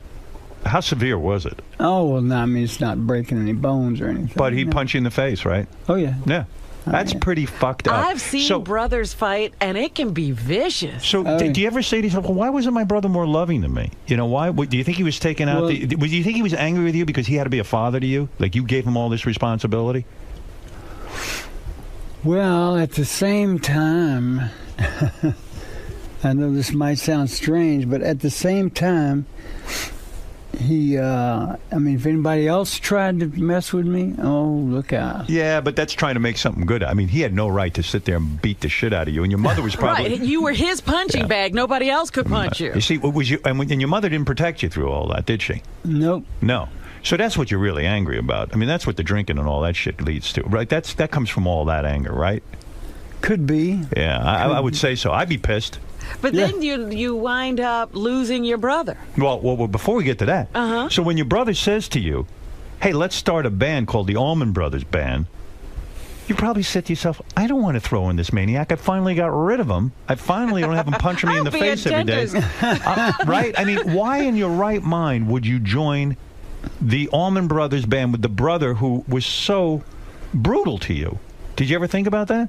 how severe was it? Oh, well, no, I mean, it's not breaking any bones or anything. But he'd punch you in the face, right? Oh, yeah. Yeah. That's pretty fucked up. I've seen brothers fight, and it can be vicious. So, do you ever say to yourself, well, why wasn't my brother more loving than me? You know, why? Do you think he was taking out do you think he was angry with you because he had to be a father to you? Like, you gave him all this responsibility? Well, at the same time, I know this might sound strange, but at the same time, he, I mean, if anybody else tried to mess with me, oh, look out. Yeah, but that's trying to make something good. I mean, he had no right to sit there and beat the shit out of you, and your mother was probably... Right, you were his punching bag. Nobody else could punch you. You see, and your mother didn't protect you through all that, did she? Nope. No. So that's what you're really angry about. I mean, that's what the drinking and all that shit leads to, right? That comes from all that anger, right? Could be. Yeah, I would say so. I'd be pissed. But then you wind up losing your brother. Well, before we get to that, so when your brother says to you, hey, let's start a band called the Allman Brothers Band, you probably said to yourself, I don't want to throw in this maniac. I finally got rid of him. I finally don't have him punching me in the face every day. Right? I mean, why in your right mind would you join the Allman Brothers Band with the brother who was so brutal to you? Did you ever think about that?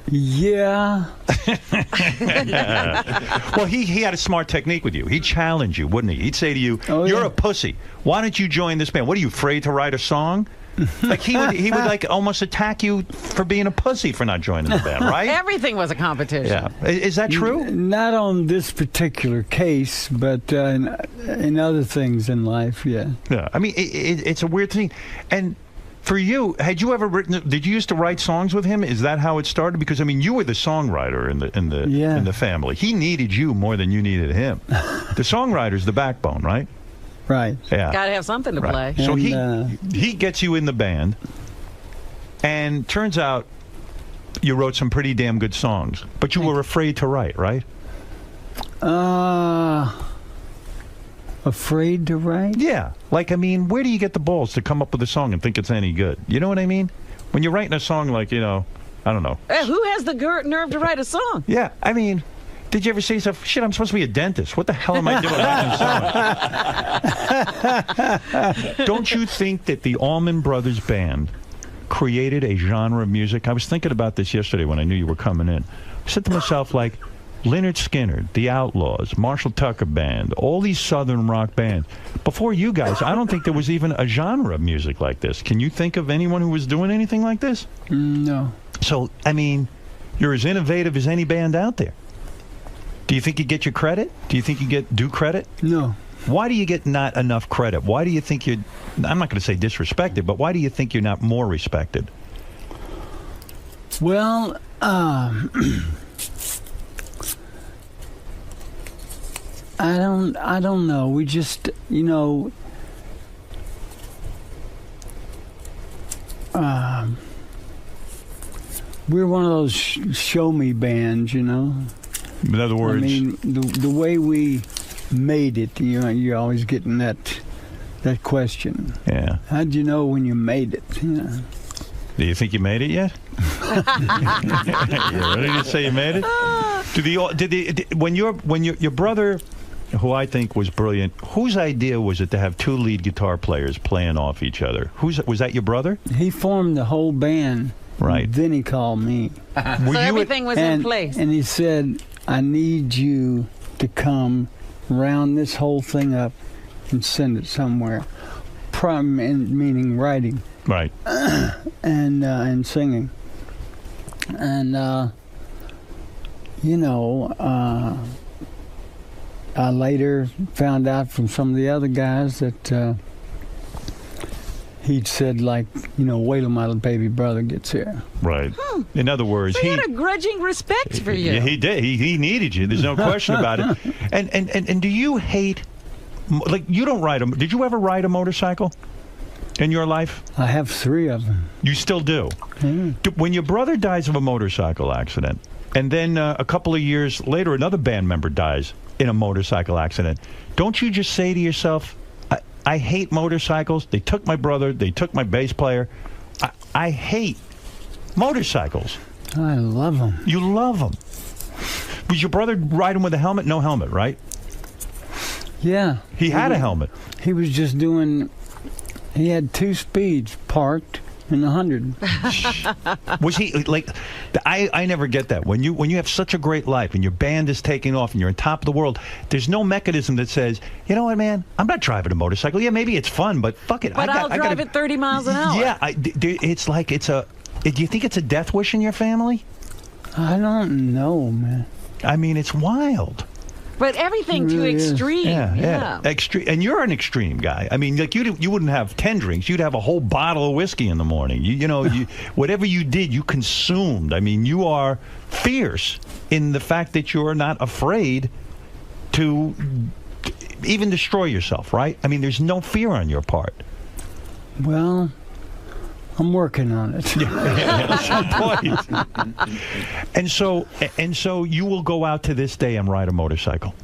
Yeah. Well, he had a smart technique with you. He'd challenge you, wouldn't he? He'd say to you, "You're a pussy. Why don't you join this band? What are you, afraid to write a song?" Like he would like almost attack you for being a pussy for not joining the band, right? Everything was a competition. Yeah. Is that true? Not on this particular case, but in other things in life, yeah. Yeah. I mean, it's a weird thing. And for you, had you ever written? Did you used to write songs with him? Is that how it started? Because I mean, you were the songwriter in the family. He needed you more than you needed him. The songwriter's the backbone, right? Right. Yeah. Got to have something to play. So he gets you in the band, and turns out you wrote some pretty damn good songs, but you were afraid to write, right? Afraid to write? Yeah. Like, I mean, where do you get the balls to come up with a song and think it's any good? You know what I mean? When you're writing a song like, I don't know. Who has the nerve to write a song? Yeah, I mean, did you ever say stuff? Shit, I'm supposed to be a dentist. What the hell am I doing writing songs? Don't you think that the Allman Brothers Band created a genre of music? I was thinking about this yesterday when I knew you were coming in. I said to myself, like, Lynyrd Skynyrd, The Outlaws, Marshall Tucker Band, all these southern rock bands. Before you guys, I don't think there was even a genre of music like this. Can you think of anyone who was doing anything like this? No. So, I mean, you're as innovative as any band out there. Do you think you get your credit? Do you think you get due credit? No. Why do you get not enough credit? Why do you think you're, I'm not going to say disrespected, but why do you think you're not more respected? Well, I don't know. We just, we're one of those show me bands, In other words, I mean, the way we made it, you're always getting that question. Yeah. How'd you know when you made it? Do you think you made it yet? You ready to say you made it? When your brother, who I think was brilliant, whose idea was it to have two lead guitar players playing off each other? Was that your brother? He formed the whole band. Right. Then he called me. So everything was in place. And he said, I need you to come round this whole thing up and send it somewhere. Meaning writing. Right. And singing. And, I later found out from some of the other guys that he'd said, like, wait till my baby brother gets here. Right. In other words, so he had a grudging respect for you. Yeah, he did. He needed you. There's no question about it. And do you hate, like, you don't ride a, did you ever ride a motorcycle in your life? I have 3 of them. You still do? Yeah. When your brother dies of a motorcycle accident, and then a couple of years later another band member dies in a motorcycle accident, don't you just say to yourself, I hate motorcycles. They took my brother. They took my bass player. I hate motorcycles. I love them. You love them. Was your brother riding with a helmet? No helmet, right? Yeah. He had a helmet. He was just doing... He had 2 speeds parked in 100. Was he like? I never get that. When you have such a great life and your band is taking off and you're on top of the world, there's no mechanism that says, you know what, man, I'm not driving a motorcycle. Yeah, maybe it's fun, but fuck it. But I'll drive it 30 miles an hour. Yeah, it's like it's a. Do you think it's a death wish in your family? I don't know, man. I mean, it's wild. But everything too extreme. Yeah. Extreme, and you're an extreme guy. I mean, like you wouldn't have 10 drinks. You'd have a whole bottle of whiskey in the morning. Whatever you did, you consumed. I mean, you are fierce in the fact that you're not afraid to even destroy yourself, right? I mean, there's no fear on your part. Well, I'm working on it. And so you will go out to this day and ride a motorcycle.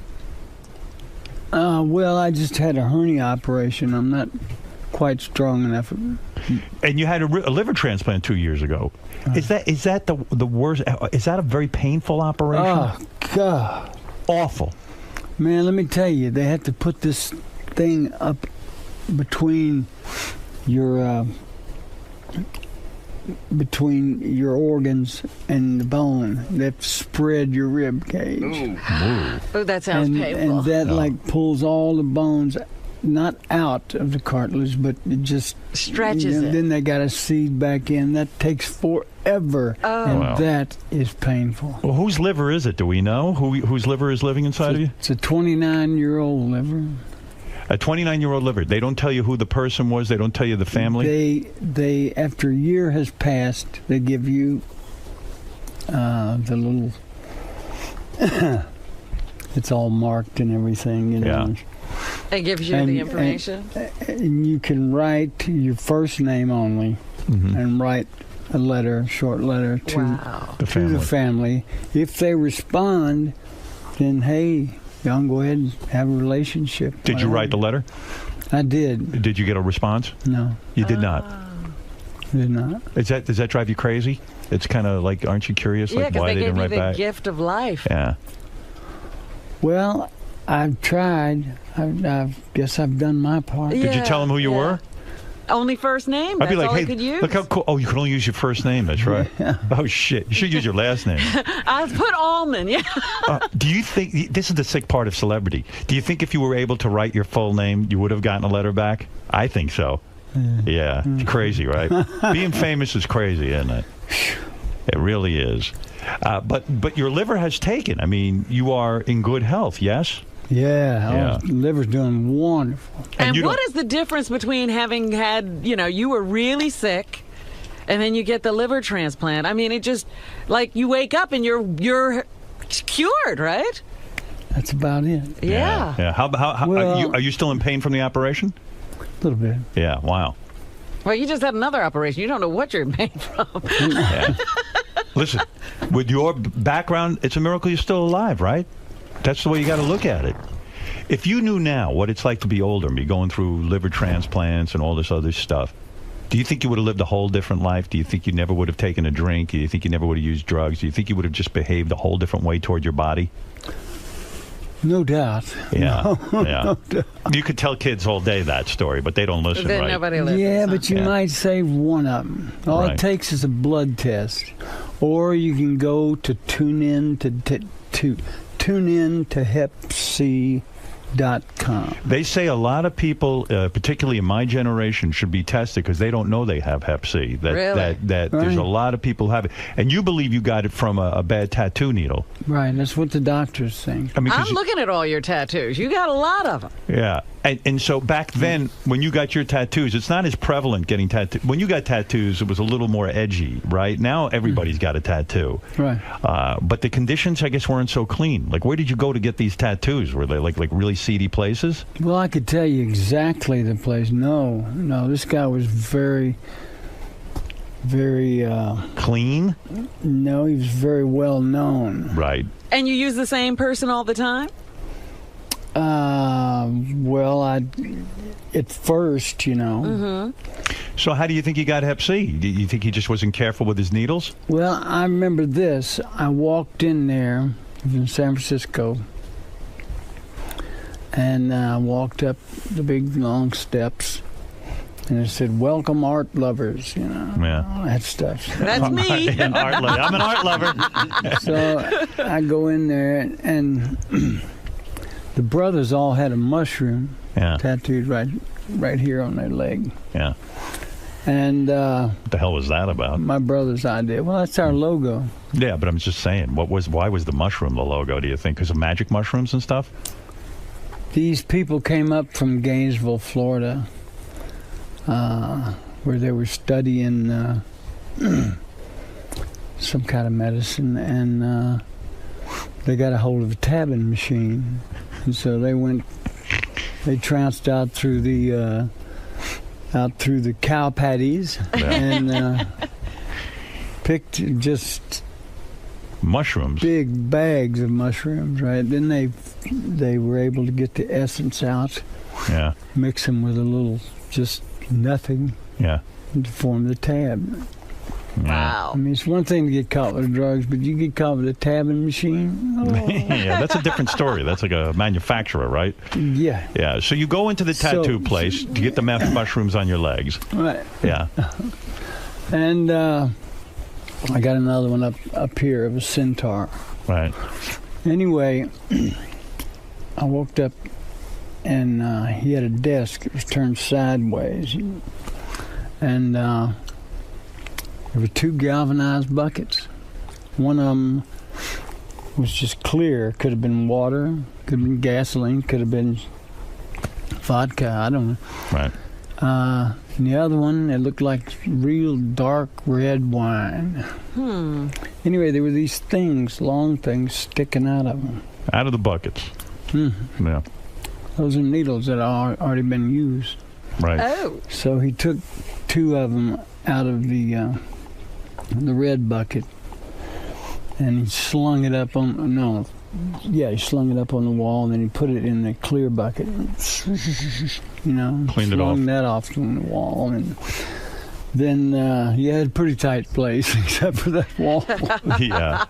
Well, I just had a hernia operation. I'm not quite strong enough. And you had a liver transplant 2 years ago. Is that the worst? Is that a very painful operation? Oh God, awful. Man, let me tell you, they had to put this thing up between your between your organs and the bone that spread your rib cage. Oh, that sounds painful. And that like pulls all the bones, not out of the cartilage, but it just stretches it. Then they got to seed back in. That takes forever, and that is painful. Well, whose liver is it? Do we know whose liver is living inside of you? It's a 29-year-old liver. A 29-year-old liver. They don't tell you who the person was. They don't tell you the family. They after a year has passed, they give you the little. It's all marked and everything, you know. Yeah. It gives you the information. And you can write your first name only, and write a letter, short letter to the family. If they respond, then hey. Y'all can go ahead and have a relationship. Did you write the letter? I did. Did you get a response? No. You did not? Did not. Does that drive you crazy? It's kind of like, aren't you curious? Yeah, like why they didn't gave write you the back? gift of life. Yeah. Well, I've tried. I guess I've done my part. Did you tell them who you were? Only first name. I'd be That's like, all hey, I could use. look how cool. Oh, you can only use your first name. That's right. Oh, shit. You should use your last name. I put Allman, yeah. Do you think, this is the sick part of celebrity, do you think if you were able to write your full name, you would have gotten a letter back? I think so. Yeah. It's crazy, right? Being famous is crazy, isn't it? It really is. But your liver has taken. I mean, you are in good health, yes? Yeah. Liver's doing wonderful. And what is the difference between having had, you were really sick, and then you get the liver transplant? I mean, it just, like, you wake up and you're cured, right? That's about it. Yeah. Yeah. How are you still in pain from the operation? A little bit. Yeah. Wow. Well, you just had another operation. You don't know what you're in pain from. Yeah. Listen, with your background, it's a miracle you're still alive, right? That's the way you got to look at it. If you knew now what it's like to be older and be going through liver transplants and all this other stuff, do you think you would have lived a whole different life? Do you think you never would have taken a drink? Do you think you never would have used drugs? Do you think you would have just behaved a whole different way toward your body? No doubt. Yeah. No, yeah. no doubt. You could tell kids all day that story, but they don't listen, Then right? nobody listens. Yeah, but you might save one of them. All it takes is a blood test. Or you can go to tune in to HepC.com. They say a lot of people, particularly in my generation, should be tested because they don't know they have Hep C. That there's a lot of people who have it. And you believe you got it from a bad tattoo needle. Right, that's what the doctors think. I mean, I'm looking at all your tattoos. You got a lot of them. Yeah. And so back then, when you got your tattoos, it's not as prevalent getting tattoos. When you got tattoos, it was a little more edgy, right? Now everybody's got a tattoo. Right. But the conditions, I guess, weren't so clean. Like, where did you go to get these tattoos? Were they like really seedy places? Well, I could tell you exactly the place. No, this guy was very clean? No, he was very well known. Right. And you use the same person all the time? Well, at first, Mm-hmm. So how do you think he got Hep C? Do you think he just wasn't careful with his needles? Well, I remember this. I walked in there in San Francisco, and I walked up the big, long steps, and it said, "Welcome, art lovers," Yeah. all that stuff. That's me. I'm an art lover. So I go in there, and the brothers all had a mushroom tattooed right here on their leg. Yeah. And what the hell was that about? My brother's idea. Well, that's our logo. Yeah, but I'm just saying, why was the mushroom the logo, do you think? Because of magic mushrooms and stuff? These people came up from Gainesville, Florida, where they were studying some kind of medicine, and they got a hold of a tabbing machine. And so they trounced out through the cow patties and picked just mushrooms, big bags of mushrooms. Right. Then they were able to get the essence out. Yeah. Mix them with a little just nothing. Yeah. To form the tab. Wow. I mean, it's one thing to get caught with drugs, but you get caught with a tabbing machine. Oh. Yeah, that's a different story. That's like a manufacturer, right? Yeah. Yeah. So you go into the tattoo place to get the mushrooms on your legs. Right. Yeah. And I got another one up here of a centaur. Right. Anyway, I woke up and he had a desk. It was turned sideways. And there were 2 galvanized buckets. One of them was just clear. Could have been water, could have been gasoline, could have been vodka, I don't know. Right. And the other one, it looked like real dark red wine. Anyway, there were these things, long things, sticking out of them. Out of the buckets. Yeah. Those are needles that had already been used. Right. Oh. So he took 2 of them out of the red bucket, and he slung it up on, he slung it up on the wall, and then he put it in the clear bucket. Cleaned it off. Slung that off from the wall, and then he had a pretty tight place, except for that wall. Yeah.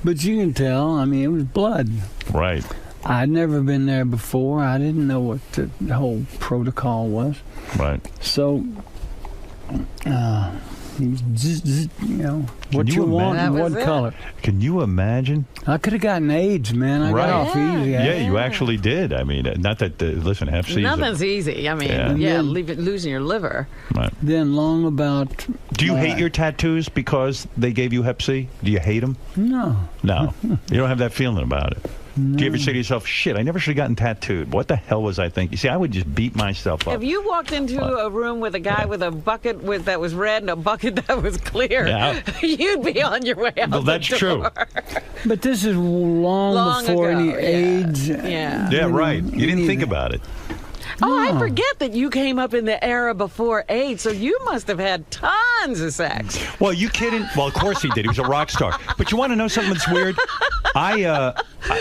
But you can tell, I mean, it was blood. Right. I'd never been there before. I didn't know what the whole protocol was. Right. So, what you want and what color. Can you imagine? I could have gotten AIDS, man. I got off easy. Yeah, you actually did. I mean, not that, listen, Hep C. Nothing's easy. I mean, losing your liver. Right. Then long about... Do you hate your tattoos because they gave you Hep C? Do you hate them? No. No. You don't have that feeling about it. Do you ever say to yourself, shit, I never should have gotten tattooed. What the hell was I thinking? See, I would just beat myself up. If you walked into a room with a guy with a bucket that was red and a bucket that was clear, you'd be on your way out. Well, that's true. But this is long before ago, any AIDS. Yeah, right. You didn't think about it. Oh, I forget that you came up in the era before AIDS, so you must have had tons of sex. Well, you kidding? Well, of course he did. He was a rock star. But you want to know something that's weird?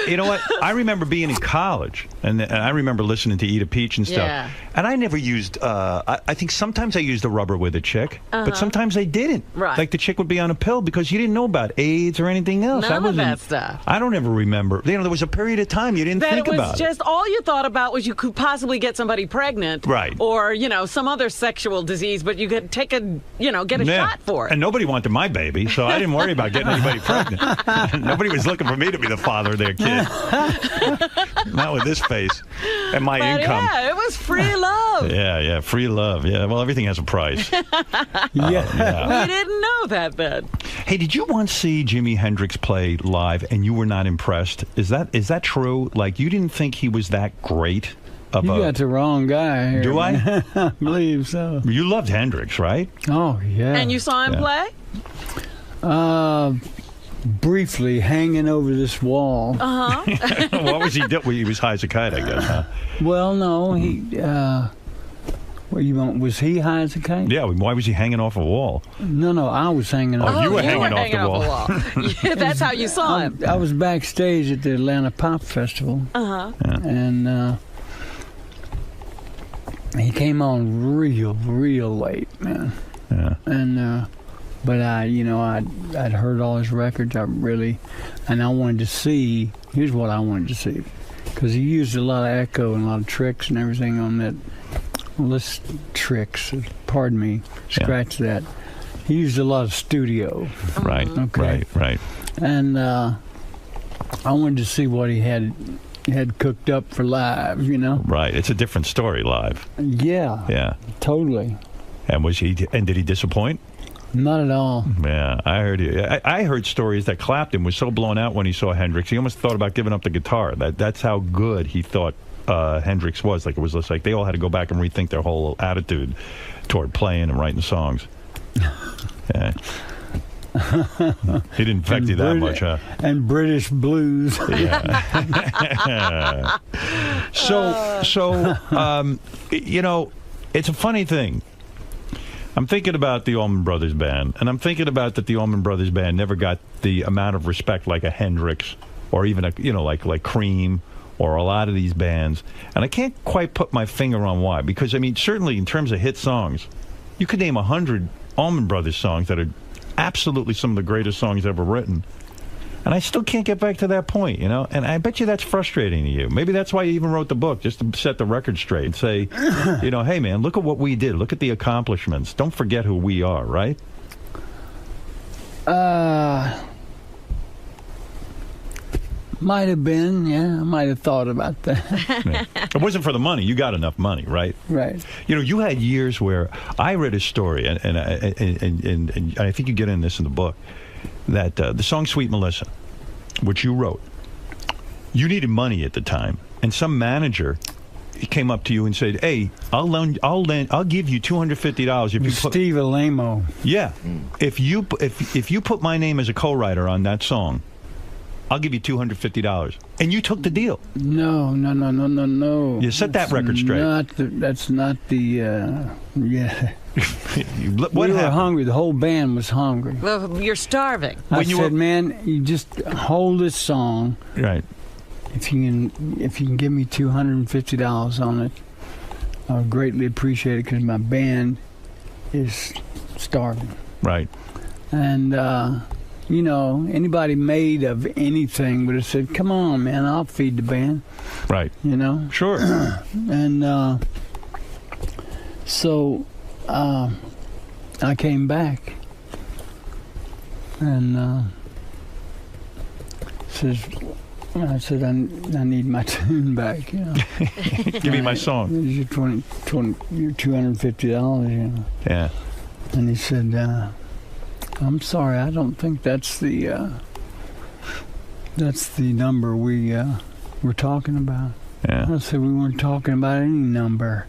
You know what? I remember being in college, and I remember listening to Eat a Peach and stuff. Yeah. And I never used, I think sometimes I used a rubber with a chick, but sometimes I didn't. Right. Like the chick would be on a pill because you didn't know about AIDS or anything else. None of that stuff. I don't ever remember. You know, there was a period of time you didn't think about it. Just all you thought about was you could possibly get somebody pregnant. Right. Or, some other sexual disease, but you could take get a shot for it. And nobody wanted my baby, so I didn't worry about getting anybody pregnant. Nobody was looking for me to be the father of their kid. Not with this face and my income. Yeah, it was free love. Yeah, free love. Yeah, well, everything has a price. We didn't know that then. Hey, did you once see Jimi Hendrix play live and you were not impressed? Is that true? Like, you didn't think he was that great? You got the wrong guy here. Do I? I believe so. You loved Hendrix, right? Oh, yeah. And you saw him play? Briefly, hanging over this wall. What was he doing? He was high as a kite, I guess, huh? Well, no, he... was he high as a kite? Yeah, why was he hanging off a wall? No, I was hanging off. Oh, you were hanging off the wall. Yeah, that's how you saw him. I was backstage at the Atlanta Pop Festival. And he came on real late, man. Yeah. And but I'd heard all his records. And I wanted to see. Here's what I wanted to see, because he used a lot of echo and a lot of tricks and everything on that. Well, this tricks. Pardon me. Scratch that. He used a lot of studio. Right. Okay. Right. And I wanted to see what he had cooked up for live, Right. It's a different story live. Yeah, totally. And did he disappoint? Not at all. Yeah, I heard I heard stories that Clapton was so blown out when he saw Hendrix, he almost thought about giving up the guitar. That's how good he thought Hendrix was. Like, it was just like they all had to go back and rethink their whole attitude toward playing and writing songs. Yeah. He didn't affect you that much, huh? And British blues. Yeah. So, it's a funny thing. I'm thinking about the Allman Brothers Band, and I'm thinking about that the Allman Brothers Band never got the amount of respect like a Hendrix, or even like Cream, or a lot of these bands. And I can't quite put my finger on why, because certainly in terms of hit songs, you could name 100 Allman Brothers songs that are absolutely some of the greatest songs ever written. And I still can't get back to that point, you know? And I bet you that's frustrating to you. Maybe that's why you even wrote the book, just to set the record straight and say, you know, hey, man, look at what we did. Look at the accomplishments. Don't forget who we are, right? Might have been, yeah. I might have thought about that. Yeah. It wasn't for the money. You got enough money, right? Right. You know, you had years where I read a story, and I think you get in this in the book, that the song "Sweet Melissa," which you wrote, you needed money at the time, and some manager came up to you and said, "Hey, I'll give you $250 if you put Steve Alamo." Yeah, if you put my name as a co-writer on that song, I'll give you $250. And you took the deal. No. You set that record straight. That's not the, yeah. What we were happened? hungry. The whole band was hungry. Well, you're starving. I said, man, you just hold this song. Right. If you can give me $250 on it, I would greatly appreciate it because my band is starving. Right. And, you know, anybody made of anything would have said, come on, man, I'll feed the band. Right. You know? Sure. And so I came back and I said, I need my tune back, you know. Give me my song. Your $250, you know. Yeah. And he said, I'm sorry, I don't think that's the number we were talking about. Yeah. I said, we weren't talking about any number.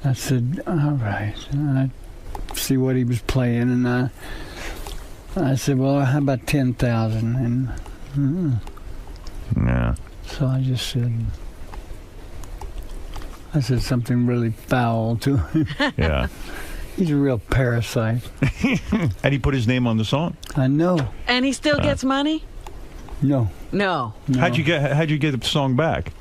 I said, all right. And I see what he was playing, and I said, well, how about 10,000? And yeah. So I just said something really foul to him. Yeah. He's a real parasite. And he put his name on the song. I know. And he still gets money? No. How'd you get the song back?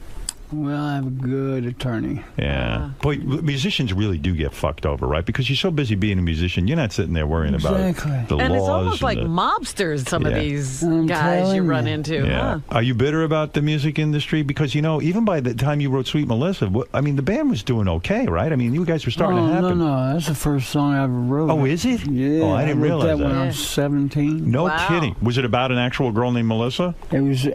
Well, I have a good attorney. Yeah. Boy, musicians really do get fucked over, right? Because you're so busy being a musician, you're not sitting there worrying about the And laws. it's almost like mobsters, some of these guys you run into. Yeah. Huh? Are you bitter about the music industry? Because, you know, even by the time you wrote Sweet Melissa, I mean, the band was doing okay, right? I mean, you guys were starting to happen. No. That's the first song I ever wrote. Oh, is it? Yeah. Oh, I didn't reerealize that when I was 17. No kidding. Was it about an actual girl named Melissa? It was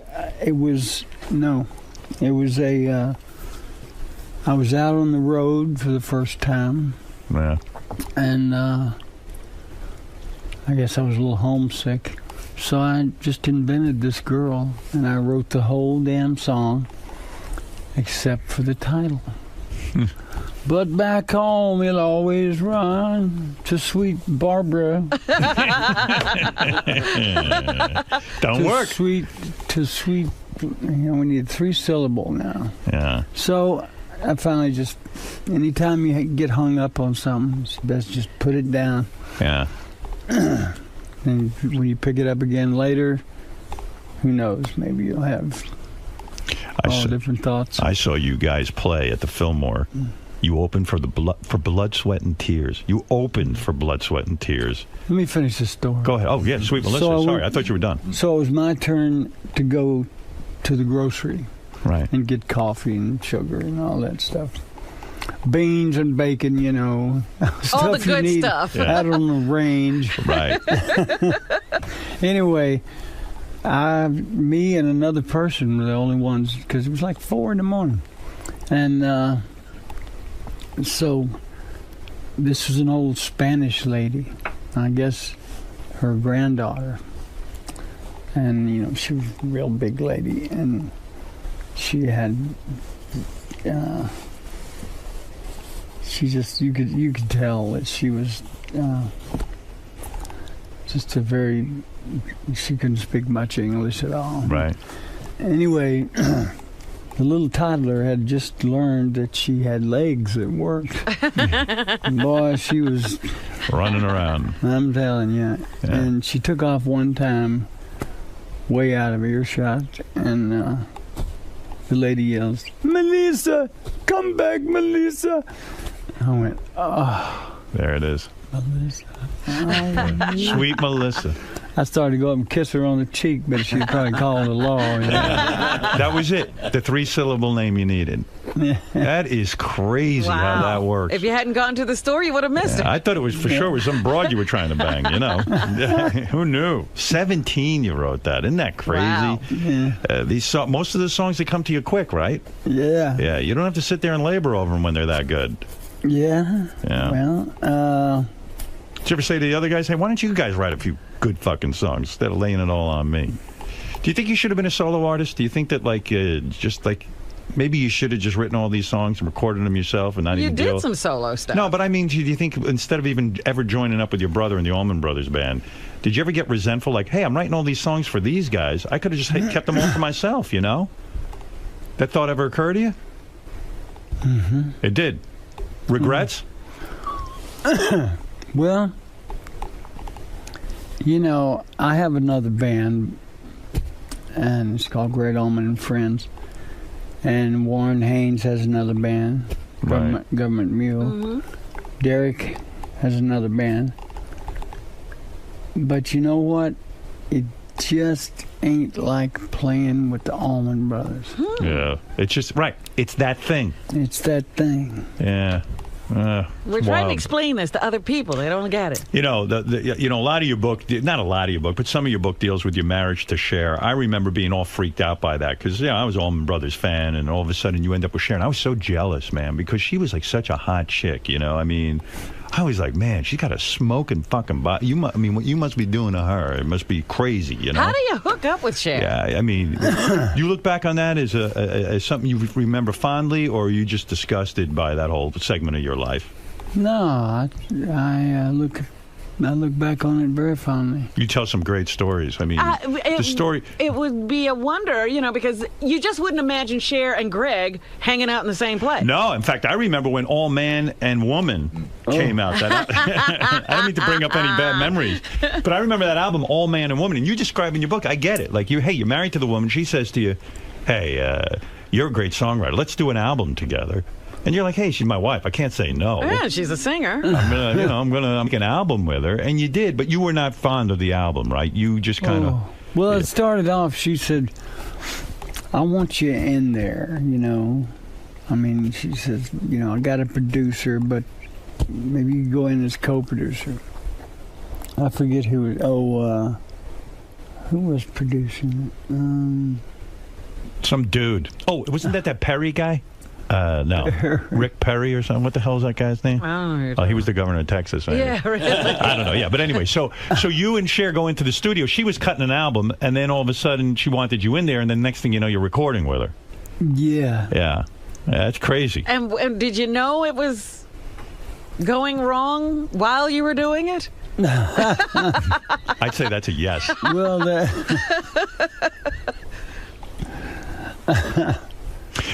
I was out on the road for the first time. Yeah. And I guess I was a little homesick. So I just invented this girl, and I wrote the whole damn song, except for the title. But back home, he'll always run to sweet Barbara. Don't work. To sweet, you know, we need 3-syllable now. Yeah. So I finally just, anytime you get hung up on something, it's best just put it down. Yeah. And when you pick it up again later, who knows? Maybe you'll have different thoughts. I saw you guys play at the Fillmore. You opened for Blood, Sweat, and Tears. You opened for Blood, Sweat, and Tears. Let me finish this story. Go ahead. Oh, yeah, Sweet Melissa. Sorry, I thought you were done. So it was my turn to go to the grocery. Right. And get coffee and sugar and all that stuff. Beans and bacon, you know. All the good stuff. Out on the range. Right. Anyway, me and another person were the only ones, because it was like 4 a.m. And so this was an old Spanish lady, I guess her granddaughter. And, you know, she was a real big lady, and she had, you could tell that she was just she couldn't speak much English at all. Right. Anyway, the little toddler had just learned that she had legs that worked. Boy, she was running around. I'm telling you. Yeah. And she took off one time, way out of earshot, and the lady yells, "Melissa, come back, Melissa!" I went, oh. There it is. Melissa. Sweet Melissa. I started to go up and kiss her on the cheek, but she'd probably call the law. You know? That was it. The 3-syllable name you needed. That is crazy how that works. If you hadn't gone to the store, you would have missed it. I thought it was for sure it was some broad you were trying to bang, you know. Who knew? 17 you wrote that. Isn't that crazy? Wow. Yeah. Most of the songs, they come to you quick, right? Yeah. Yeah, you don't have to sit there and labor over them when they're that good. Yeah. Yeah. Well, did you ever say to the other guys, hey, why don't you guys write a few good fucking songs instead of laying it all on me? Do you think you should have been a solo artist? Do you think that, maybe you should have just written all these songs and recorded them yourself and not You even did some solo stuff. No, but I mean, do you think instead of even ever joining up with your brother in the Allman Brothers band, did you ever get resentful? Like, hey, I'm writing all these songs for these guys. I could have just kept them all for myself, you know? That thought ever occur to you? Mm-hmm. It did. Regrets? Well, you know, I have another band, and it's called Great Allman and Friends. And Warren Haynes has another band, Government Mule. Mm-hmm. Derek has another band. But you know what? It just ain't like playing with the Allman Brothers. Yeah. It's just, it's that thing. It's that thing. Yeah. We're trying to explain this to other people. They don't get it. You know, a lot of your book, not a lot of your book, but some of your book deals with your marriage to Cher. I remember being all freaked out by that because, I was an Allman Brothers fan, and all of a sudden you end up with Cher. And I was so jealous, man, because she was like such a hot chick, you know? I mean, I was like, man, she's got a smoking fucking body. What you must be doing to her, it must be crazy, you know? How do you hook up with Cher? Yeah, I mean, you look back on that as something you remember fondly, or are you just disgusted by that whole segment of your life? No, I look back on it very fondly. You tell some great stories. I mean, the story... It would be a wonder, because you just wouldn't imagine Cher and Greg hanging out in the same place. No, in fact, I remember when All Man and Woman came out. I don't mean to bring up any bad memories, but I remember that album, All Man and Woman, and you describe in your book, I get it. Like, you're married to the woman, she says to you, hey, you're a great songwriter, let's do an album together. And you're like, hey, she's my wife. I can't say no. Yeah, she's a singer. I'm gonna make an album with her, and you did, but you were not fond of the album, right? You just kind of. Well, it started off. She said, "I want you in there," I mean, she says, I got a producer, but maybe you go in as co-producer. I forget who. Who was producing it? Some dude. Oh, wasn't that Perry guy? No, Rick Perry or something. What the hell is that guy's name? I don't know. Oh, he was the governor of Texas. Right? Yeah, really. I don't know. Yeah, but anyway, so you and Cher go into the studio. She was cutting an album, and then all of a sudden she wanted you in there, and then next thing you know, you're recording with her. Yeah. Yeah, that's crazy. And did you know it was going wrong while you were doing it? I'd say that's a yes. Well,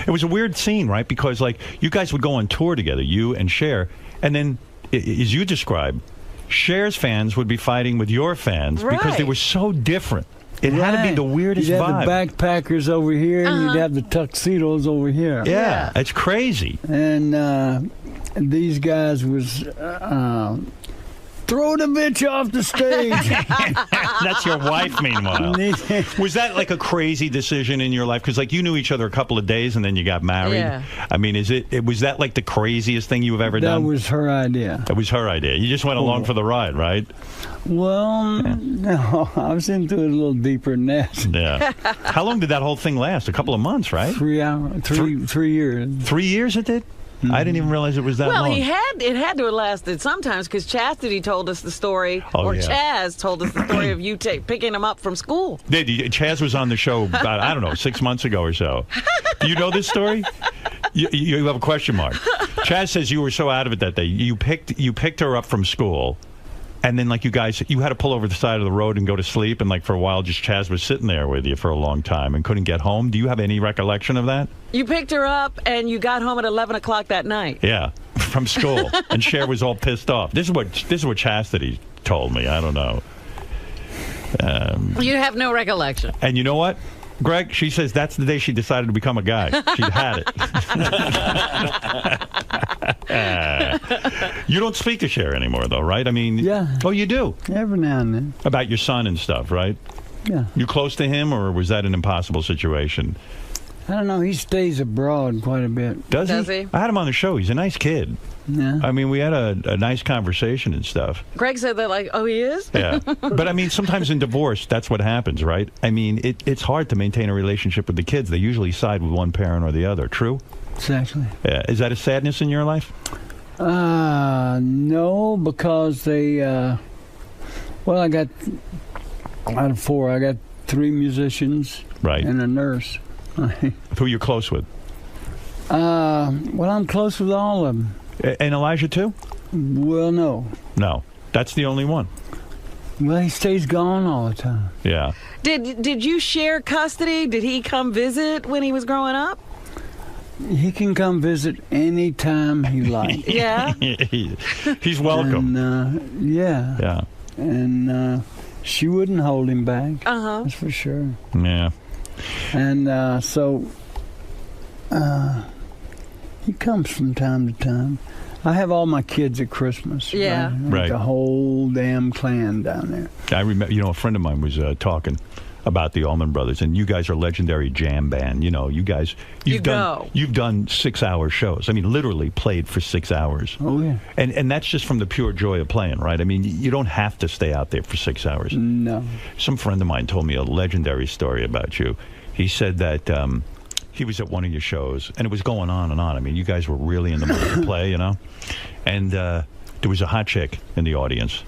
it was a weird scene, right? Because, you guys would go on tour together, you and Cher, and then, as you described, Cher's fans would be fighting with your fans because they were so different. It had to be the weirdest you'd vibe. You'd have the backpackers over here, and you'd have the tuxedos over here. Yeah, it's crazy. And these guys was... throw the bitch off the stage. That's your wife, meanwhile. Was that like a crazy decision in your life? Because you knew each other a couple of days and then you got married. Yeah. I mean, was that like the craziest thing you've ever done? That was her idea. That was her idea. You just went along for the ride, right? Well, no, I was into it a little deeper than that. Yeah. How long did that whole thing last? A couple of months, right? 3 hours. 3 years. 3 years it did? Mm-hmm. I didn't even realize it was that long. Well, it had to have lasted sometimes because Chastity told us the story, Chaz told us the story of you picking him up from school. Chaz was on the show about, I don't know, 6 months ago or so. Do you know this story? You have a question mark. Chaz says you were so out of it that day. You picked her up from school, and then you had to pull over the side of the road and go to sleep, and for a while just Chaz was sitting there with you for a long time and couldn't get home. Do you have any recollection of that? You picked her up and you got home at 11 o'clock that night. Yeah, from school. And Cher was all pissed off. This is what Chastity told me. I don't know. You have no recollection. And you know what, Greg? She says that's the day she decided to become a guy. She'd had it. You don't speak to Cher anymore, though, right? I mean, yeah. Oh, you do? Every now and then. About your son and stuff, right? Yeah. You close to him, or was that an impossible situation? I don't know. He stays abroad quite a bit. Does he? I had him on the show. He's a nice kid. Yeah. I mean, we had a nice conversation and stuff. Greg said that, like, oh, he is? Yeah. But, I mean, sometimes in divorce, that's what happens, right? I mean, it's hard to maintain a relationship with the kids. They usually side with one parent or the other. True? Exactly. Yeah. Is that a sadness in your life? No, because they, well, I got, out of 4, I got 3 musicians. Right. And a nurse. Who you're close with? Well, I'm close with all of them. And Elijah, too? Well, no. No. That's the only one. Well, he stays gone all the time. Yeah. Did you share custody? Did he come visit when he was growing up? He can come visit any time he likes. Yeah? He's welcome. And, yeah. Yeah. And she wouldn't hold him back. Uh-huh. That's for sure. Yeah. And so he comes from time to time. I have all my kids at Christmas. Yeah. Right. The whole damn clan down there. I remember, a friend of mine was talking about the Allman Brothers, and you guys are a legendary jam band. You know, you guys, you've done 6-hour shows. I mean, literally played for 6 hours. Oh, yeah. And that's just from the pure joy of playing, right? I mean, you don't have to stay out there for 6 hours. No. Some friend of mine told me a legendary story about you. He said that he was at one of your shows, and it was going on and on. I mean, you guys were really in the mood to play, And there was a hot chick in the audience.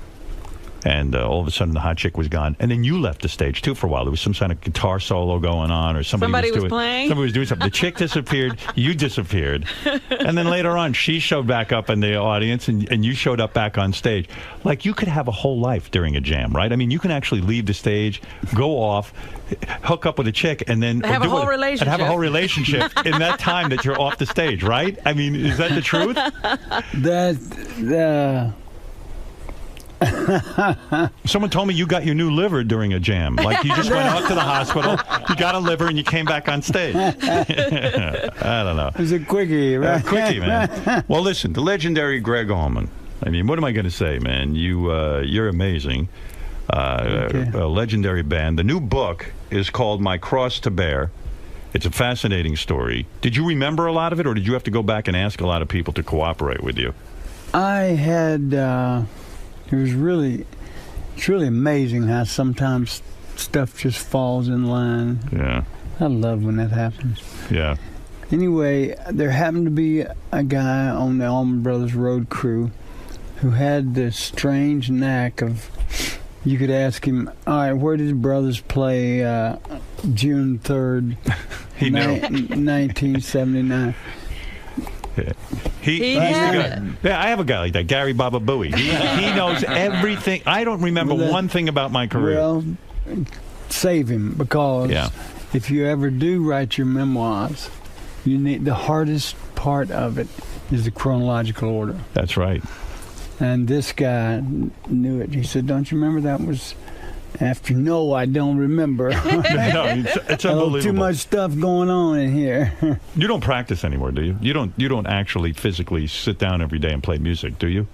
And all of a sudden, the hot chick was gone. And then you left the stage, too, for a while. There was some kind of guitar solo going on, or somebody was playing. Somebody was doing something. The chick disappeared. You disappeared. And then later on, she showed back up in the audience, and you showed up back on stage. Like, you could have a whole life during a jam, right? I mean, you can actually leave the stage, go off, hook up with a chick, and then have a whole relationship. And have a whole relationship in that time that you're off the stage, right? I mean, is that the truth? Someone told me you got your new liver during a jam. Like, you just went out to the hospital, you got a liver, and you came back on stage. I don't know. It was a quickie, right? Quickie, man. Well, listen, the legendary Greg Allman. I mean, what am I going to say, man? You're amazing. A legendary band. The new book is called My Cross to Bear. It's a fascinating story. Did you remember a lot of it, or did you have to go back and ask a lot of people to cooperate with you? I had... it's really amazing how sometimes stuff just falls in line. Yeah. I love when that happens. Yeah. Anyway, there happened to be a guy on the Allman Brothers road crew who had this strange knack of, you could ask him, all right, where did the brothers play June 3rd, 1979? He's the guy. Yeah, I have a guy like that, Gary Baba Booey. He knows everything. I don't remember one thing about my career. Well, save him, because if you ever do write your memoirs, you need the hardest part of it is the chronological order. That's right. And this guy knew it. He said, "Don't you remember that was after?" No, I don't remember. No, it's unbelievable. Too much stuff going on in here. You don't practice anymore, do you? You don't actually physically sit down every day and play music, do you?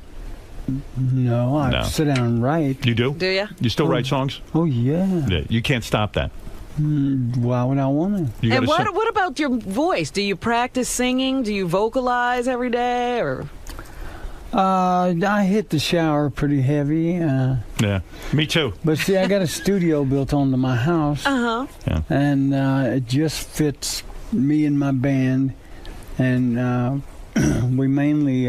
No, I sit down and write. You do? Do you? You still write songs? Oh, yeah. You can't stop that. Why would I want to? And what about your voice? Do you practice singing? Do you vocalize every day, or? I hit the shower pretty heavy. Yeah, me too. But see, I got a studio built onto my house. Uh-huh. Yeah. And it just fits me and my band. And we mainly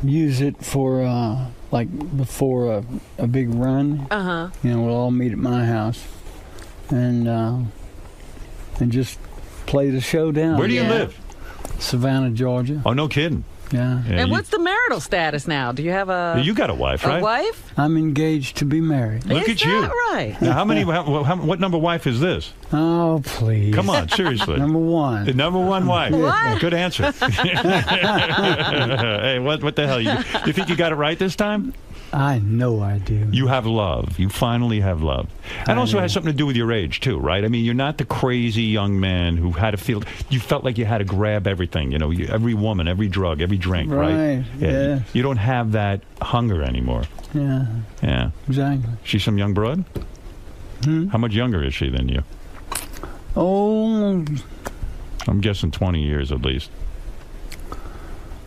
use it for, like, before a big run. Uh-huh. You know, we'll all meet at my house. And just play the show down. Where do you live? Savannah, Georgia. Oh, no kidding. Yeah. And what's the marital status now? Do you have a... You got a wife, right? A wife? I'm engaged to be married. Look at you. Right. Now, what number wife is this? Oh, please. Come on, seriously. Number 1. The number 1 wife. What? Good answer. Hey, what the hell? You think you got it right this time? I know I do. You have love. You finally have love. And also has something to do with your age, too, right? I mean, you're not the crazy young man who had to feel... You felt like you had to grab everything, you know, every woman, every drug, every drink, right? Yeah. You don't have that hunger anymore. Yeah. Yeah. Exactly. She's some young broad? How much younger is she than you? Oh... I'm guessing 20 years at least.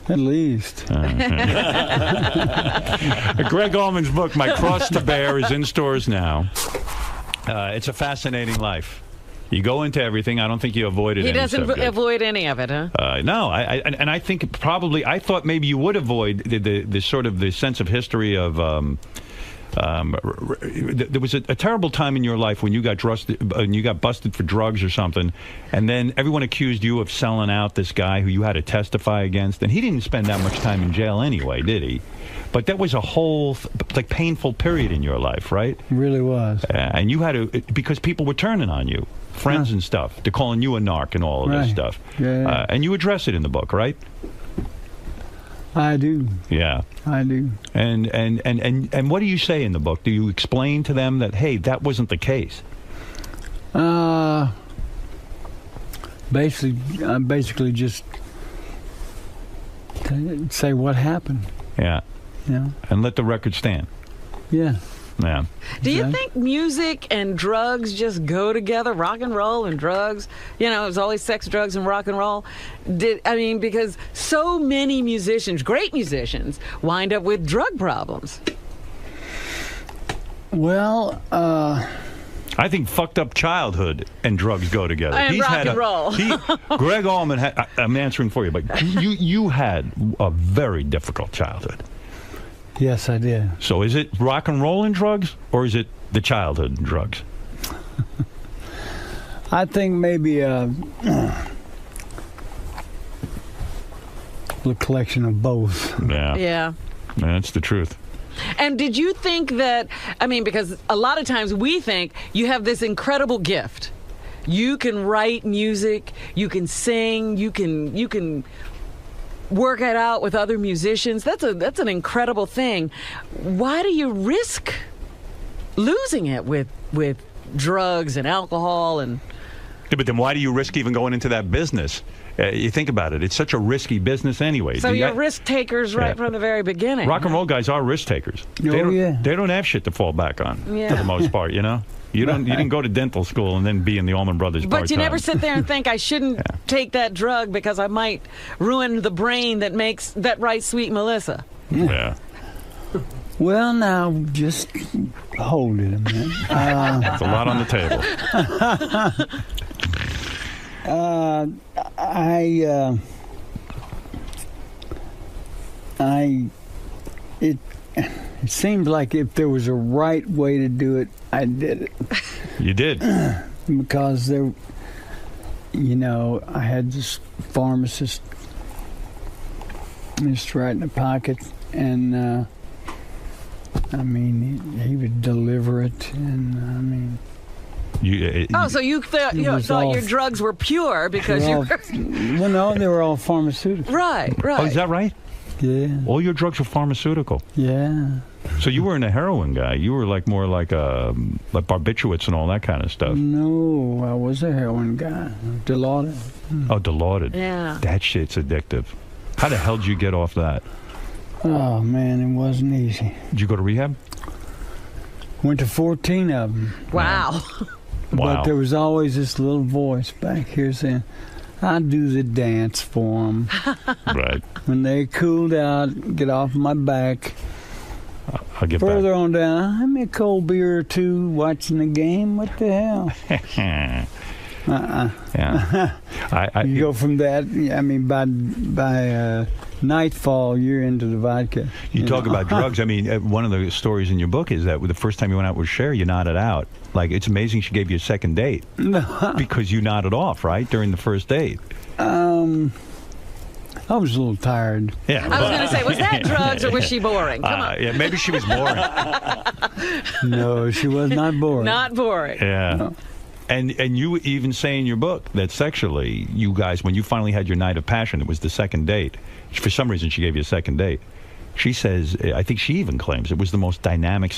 At least. Greg Allman's book, My Cross to Bear, is in stores now. It's a fascinating life. You go into everything. I don't think you avoided any subject. He doesn't avoid any of it, huh? No. I think probably, I thought maybe you would avoid the sort of the sense of history of... there was a terrible time in your life when you got busted for drugs or something, and then everyone accused you of selling out this guy who you had to testify against, and he didn't spend that much time in jail anyway, did he? But that was a whole painful period in your life, right? It really was. And you had to, because people were turning on you, friends and stuff. They're calling you a narc and all of this stuff. Yeah. And you address it in the book, right? I do. Yeah. I do. And what do you say in the book? Do you explain to them that, hey, that wasn't the case? Basically just say what happened. Yeah. Yeah. And let the record stand. Yeah. Yeah. Do you think music and drugs just go together? Rock and roll and drugs? You know, it was always sex, drugs, and rock and roll. Because so many musicians, great musicians, wind up with drug problems. Well, I think fucked up childhood and drugs go together. And rock and roll. Greg Allman had, I'm answering for you, but you had a very difficult childhood. Yes, I did. So is it rock and roll and drugs, or is it the childhood and drugs? I think maybe the collection of both. Yeah. Yeah. That's the truth. And did you think that, because a lot of times we think you have this incredible gift. You can write music, you can sing, you can work it out with other musicians. That's an incredible thing. Why do you risk losing it with drugs and alcohol and... Yeah, but then why do you risk even going into that business? You think about it. It's such a risky business anyway. So you're risk takers right from the very beginning. Rock and roll guys are risk takers. They don't have shit to fall back on for the most part, you know? You didn't go to dental school and then be in the Allman Brothers part-time. But you never sit there and think, I shouldn't take that drug because I might ruin the brain that writes Sweet Melissa. Yeah. Well, now, just hold it a minute. That's a lot on the table. It seems like if there was a right way to do it, I did it. You did? Because I had this pharmacist just right in the pocket, and he would deliver it, and so you thought your drugs were pure because you were... Well, no, they were all pharmaceutical. Right. Oh, is that right? Yeah. All your drugs were pharmaceutical? Yeah. So you weren't a heroin guy. You were more like barbiturates and all that kind of stuff. No, I was a heroin guy. Dilaudid. Oh, Dilaudid. Yeah. That shit's addictive. How the hell did you get off that? Oh, man, it wasn't easy. Did you go to rehab? Went to 14 of them. Wow. But there was always this little voice back here saying, I do the dance for them. Right. When they cooled out, get off my back. I'll get further back. on down, have me a cold beer or two watching the game. What the hell? Yeah. You go from that. By nightfall, you're into the vodka. You talk about drugs. One of the stories in your book is that the first time you went out with Cher, you nodded out. It's amazing she gave you a second date because you nodded off, right, during the first date. I was a little tired. Yeah. I was going to say, was that drugs or was she boring? Come on. Yeah, maybe she was boring. No, she was not boring. Not boring. Yeah. No. And you even say in your book that sexually, you guys, when you finally had your night of passion, it was the second date. For some reason, she gave you a second date. She says, I think she even claims it was the most dynamic